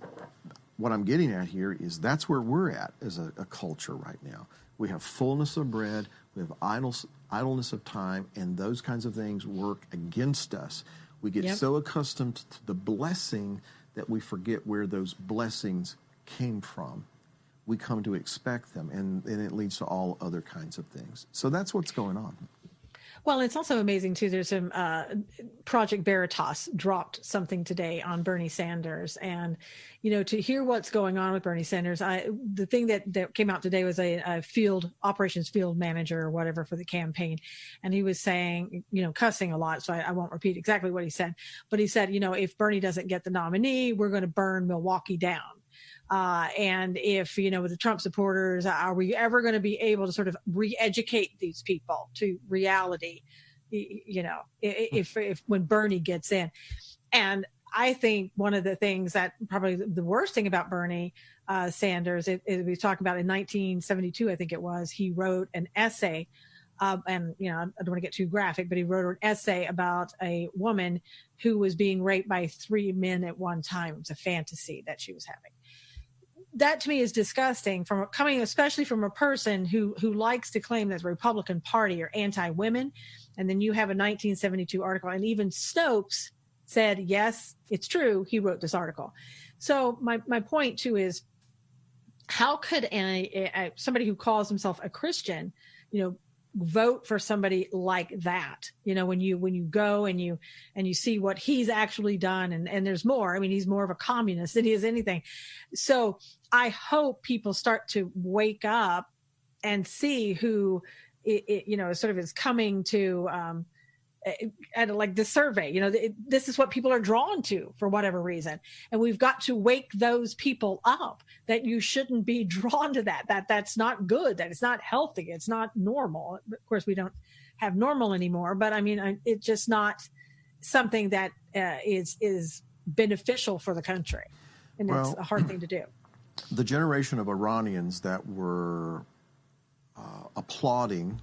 what I'm getting at here is that's where we're at as a culture right now. We have fullness of bread, we have idleness of time, and those kinds of things work against us. We get so accustomed to the blessing that we forget where those blessings came from. We come to expect them, and it leads to all other kinds of things. So that's what's going on. Well, it's also amazing, too. There's some Project Veritas dropped something today on Bernie Sanders. And, to hear what's going on with Bernie Sanders, the thing that came out today was a operations field manager or whatever for the campaign. And he was saying, cussing a lot. So I won't repeat exactly what he said. But he said, if Bernie doesn't get the nominee, we're going to burn Milwaukee down. And if, with the Trump supporters, are we ever going to be able to sort of re-educate these people to reality, if when Bernie gets in? And I think one of the things that probably the worst thing about Bernie Sanders, we was talking about in 1972, I think it was, he wrote an essay, and, I don't want to get too graphic, but he wrote an essay about a woman who was being raped by 3 men at one time. It was a fantasy that she was having. That to me is disgusting, coming especially from a person who likes to claim that the Republican Party are anti-women. And then you have a 1972 article, and even Snopes said, yes, it's true, he wrote this article. So my point too is, how could somebody who calls himself a Christian, vote for somebody like that? When you go and you see what he's actually done, and there's more. I mean, he's more of a communist than he is anything. So I hope people start to wake up and see who sort of is coming to at like the survey. This is what people are drawn to for whatever reason, and we've got to wake those people up that you shouldn't be drawn to that's not good, that it's not healthy, it's not normal. Of course, we don't have normal anymore, but I mean, it's just not something that is beneficial for the country, and it's a hard thing to do. The generation of Iranians that were applauding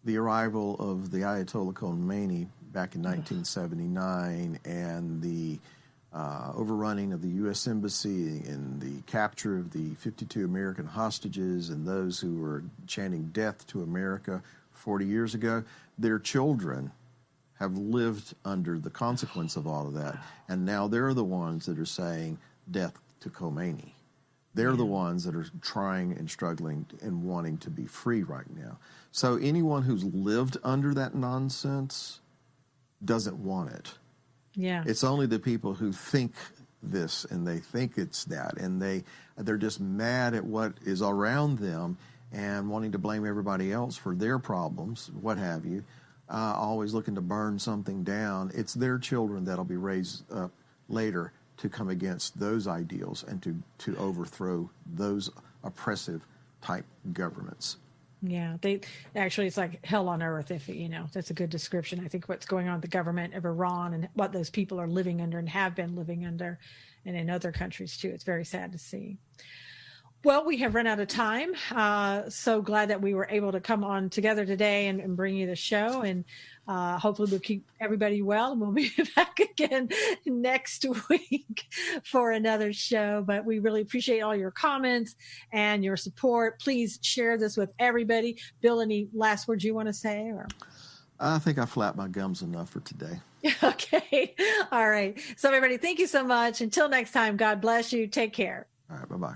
the arrival of the Ayatollah Khomeini back in 1979 and the overrunning of the U.S. Embassy and the capture of the 52 American hostages and those who were chanting death to America 40 years ago, their children have lived under the consequence of all of that. And now they're the ones that are saying death to Khomeini. They're the ones that are trying and struggling and wanting to be free right now. So anyone who's lived under that nonsense doesn't want it. Yeah. It's only the people who think this and they think it's that, and they're just mad at what is around them and wanting to blame everybody else for their problems, what have you, always looking to burn something down. It's their children that'll be raised up later to come against those ideals and to overthrow those oppressive type governments. Yeah, it's like hell on earth. If that's a good description. I think what's going on with the government of Iran and what those people are living under and have been living under, and in other countries too. It's very sad to see. Well, we have run out of time. So glad that we were able to come on together today and bring you the show. And hopefully we'll keep everybody well. And we'll be back again next week for another show. But we really appreciate all your comments and your support. Please share this with everybody. Bill, any last words you want to say? Or? I think I flapped my gums enough for today. Okay. All right. So everybody, thank you so much. Until next time, God bless you. Take care. All right. Bye-bye.